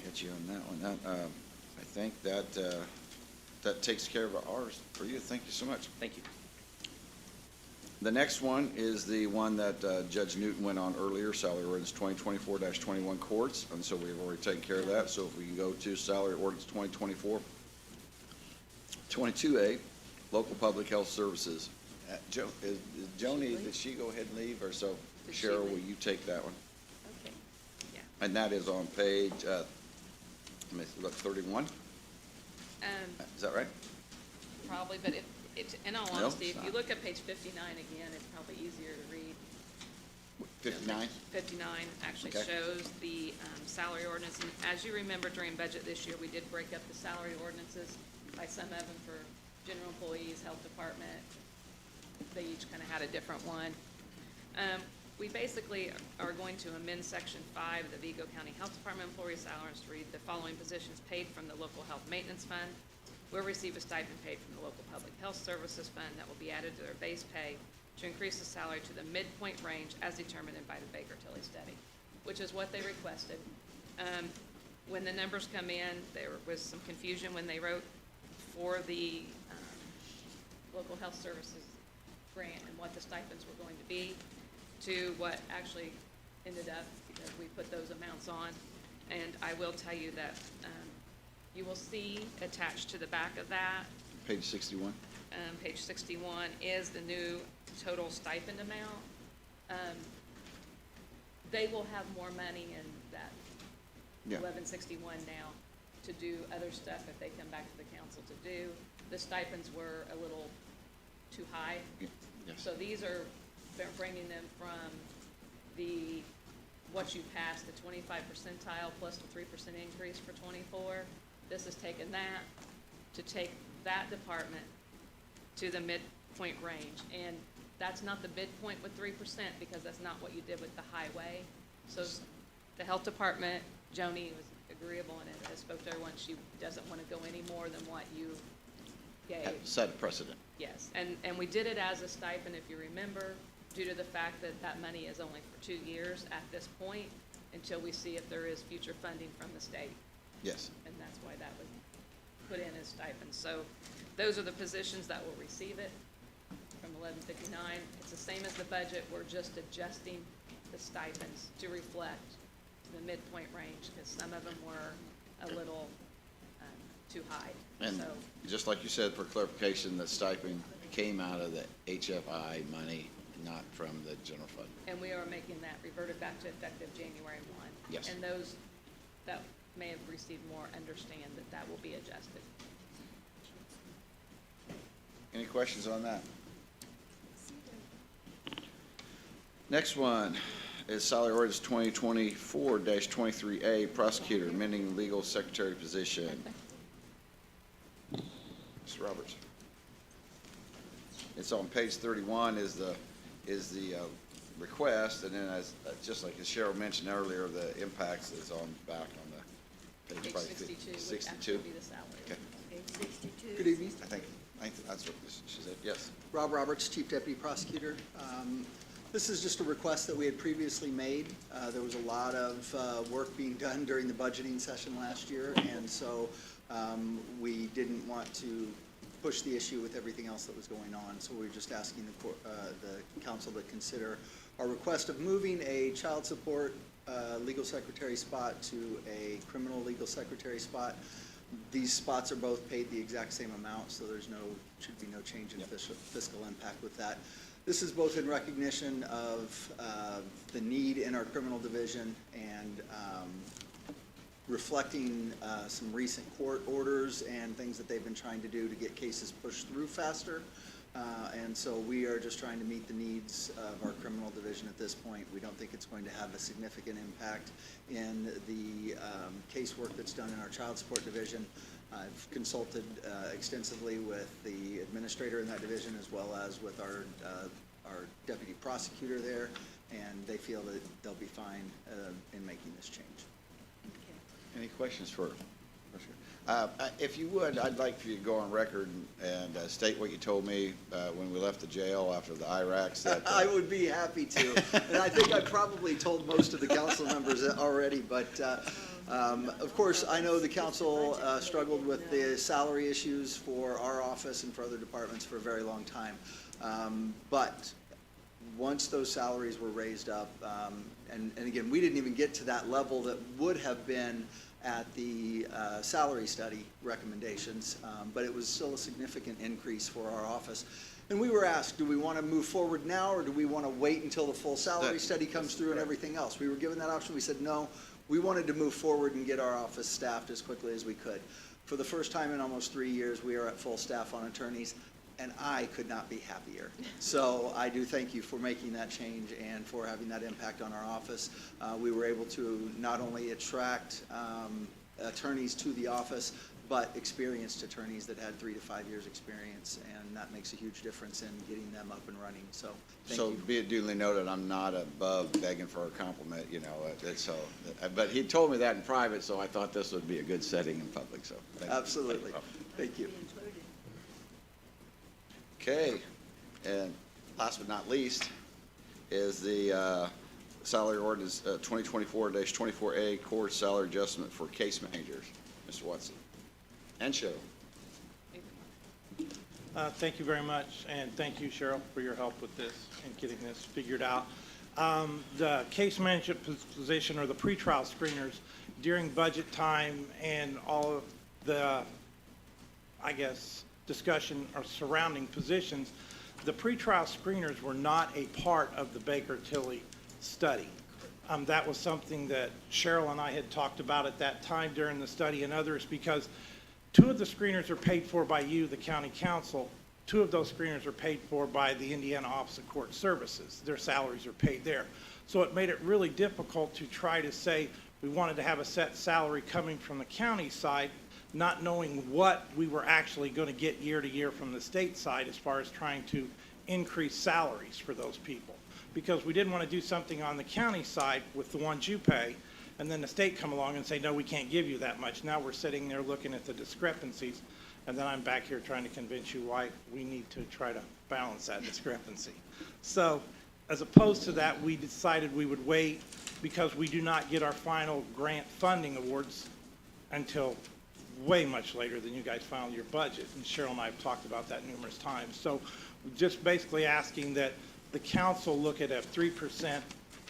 get you on that one. I think that takes care of ours for you. Thank you so much. Thank you. The next one is the one that Judge Newton went on earlier, salary ordinance 2024-21 courts, and so we've already taken care of that. So if we can go to salary ordinance 2024-22A, local public health services. Is Joni, did she go ahead and leave, or so? Did she Cheryl, will leave? you take that one? Okay, yeah. And that is on page, let me look, 31? Is that right? Probably, but in all No, honesty, it's if you not. look at page 59 again, it's probably easier to read. 59? 59 actually Okay. shows the salary ordinance. And as you remember, during budget this year, we did break up the salary ordinances by some of them for general employees, health department. They each kind of had a different one. We basically are going to amend section 5 of the Vigo County Health Department employee salaries to read the following positions paid from the local health maintenance fund will receive a stipend paid from the local public health services fund that will be added to their base pay to increase the salary to the midpoint range as determined by the Baker-Tilly study, which is what they requested. When the numbers come in, there was some confusion when they wrote for the local health services grant and what the stipends were going to be to what actually ended up, because we put those amounts on. And I will tell you that you will see attached to the back of that, Page 61? page 61, is the new total stipend amount. They will have more money in that Yeah. 1161 now to do other stuff if they come back to the council to do. The stipends were a little too high. Yes. So these are, they're bringing them from the, what you passed, the 25 percentile plus the 3% increase for 24. This is taking that to take that department to the midpoint range. And that's not the midpoint with 3% because that's not what you did with the highway. So the health department, Joni was agreeable in it. I spoke to her once. She doesn't want to go any more than what you gave. Set a precedent. Yes, and we did it as a stipend, if you remember, due to the fact that that money is only for 2 years at this point, until we see if there is future funding from the state. Yes. And that's why that was put in as stipends. So those are the positions that will receive it from 1159. It's the same as the budget, we're just adjusting the stipends to reflect the midpoint range, because some of them were a little too high. And So just like you said, for clarification, the stipend came out of the HFI money, not from the general fund. And we are making that reverted back to effective January 1. Yes. And those that may have received more understand that that will be adjusted. Any questions on that? Next one is salary ordinance 2024-23A, prosecutor, amending legal secretary position. Mr. Roberts. It's on page 31 is the request, and then as, just like as Cheryl mentioned earlier, the impacts is on back on the page. Page probably 62 would 62? actually be the salary. Okay. Page 62. Good evening. I think that's what she said, yes. Rob Roberts, Chief Deputy Prosecutor. This is just a request that we had previously made. There was a lot of work being done during the budgeting session last year, and so we didn't want to push the issue with everything else that was going on. So we were just asking the council to consider our request of moving a child support legal secretary spot to a criminal legal secretary spot. These spots are both paid the exact same amount, so should be no change in fiscal impact with that. This is both in recognition of the need in our criminal division and reflecting some recent court orders and things that they've been trying to do to get cases pushed through faster. And so we are just trying to meet the needs of our criminal division at this point. We don't think it's going to have a significant impact in the casework that's done in our child support division. I've consulted extensively with the administrator in that division as well as with our deputy prosecutor there, and they feel that they'll be fine in making this change. Any questions for? If you would, I'd like for you to go on record and state what you told me when we left the jail after the Iraqs. That, I would be happy to. And I think I probably told most of the council members already, but of course, I know the council struggled with the salary issues for our office and for other departments for a very long time. But once those salaries were raised up, and again, we didn't even get to that level that would have been at the salary study recommendations, but it was still a significant increase for our office. And we were asked, do we want to move forward now, or do we want to wait until the full salary study comes through and everything else? We were given that option. We said no. We wanted to move forward and get our office staffed as quickly as we could. For the first time in almost 3 years, we are at full staff on attorneys, and I could not be happier. So I do thank you for making that change and for having that impact on our office. We were able to not only attract attorneys to the office, but experienced attorneys that had 3 to 5 years experience, and that makes a huge difference in getting them up and running. So thank you. be it duly noted, I'm not above begging for a compliment, you know, but he told me that in private, so I thought this would be a good setting in public, so. Thank you. Absolutely. Thank you. Okay, and last but not least is the salary ordinance 2024-24A court salary adjustment for case managers. Mr. Watson. And Cheryl. Thank you very much, and thank you, Cheryl, for your help with this and getting this figured out. The case management position, or the pretrial screeners, during budget time and all of the, I guess, discussion or surrounding positions, the pretrial screeners were not a part of the Baker-Tilly study. That was something that Cheryl and I had talked about at that time during the study, and others, because 2 of the screeners are paid for by you, the county council. 2 of those screeners are paid for by the Indiana Office of Court Services. Their salaries are paid there. So it made it really difficult to try to say we wanted to have a set salary coming from the county side, not knowing what we were actually going to get year to year from the state side as far as trying to increase salaries for those people. Because we didn't want to do something on the county side with the ones you pay, and then the state come along and say, no, we can't give you that much. Now we're sitting there looking at the discrepancies, and then I'm back here trying to convince you why we need to try to balance that discrepancy. So as opposed to that, we decided we would wait because we do not get our final grant funding awards until way much later than you guys filed your budget. And Cheryl and I have talked about that numerous times. So just basically asking that the council look at a 3%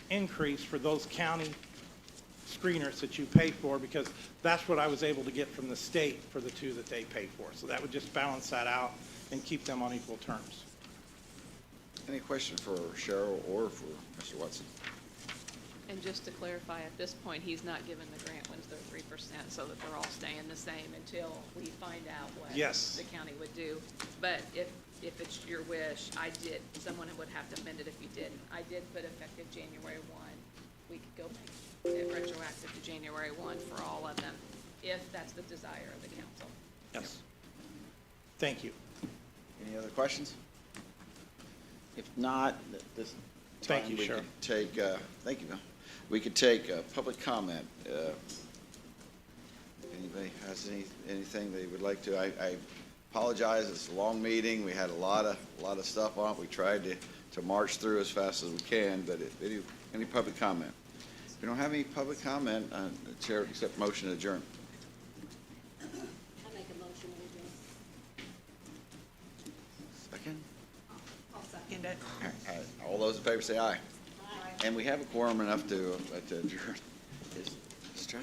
increase for those county screeners that you pay for, because that's what I was able to get from the state for the 2 that they pay for. So that would just balance that out and keep them on equal terms. Any question for Cheryl or for Mr. Watson? And just to clarify, at this point, he's not given the grant ones their 3%, so that they're all staying the same until we find out what Yes. the county would do. But if it's your wish, someone would have to amend it if you didn't. I did put effective January 1. We could go make it retroactive to January 1 for all of them, if that's the desire of the council. Yes. Thank you. Any other questions? If not, at this Thank time you, we Cheryl. could take, thank you, Bill. We could take public comment. Anybody has anything they would like to? I apologize, it's a long meeting. We had a lot of stuff on it. We tried to march through as fast as we can, but any public comment? If we don't have any public comment, the chair would accept motion to adjourn. I make a motion to adjourn. Second? I'll second it. All those in favor say aye. And we have a quorum enough to adjourn. Is Mr.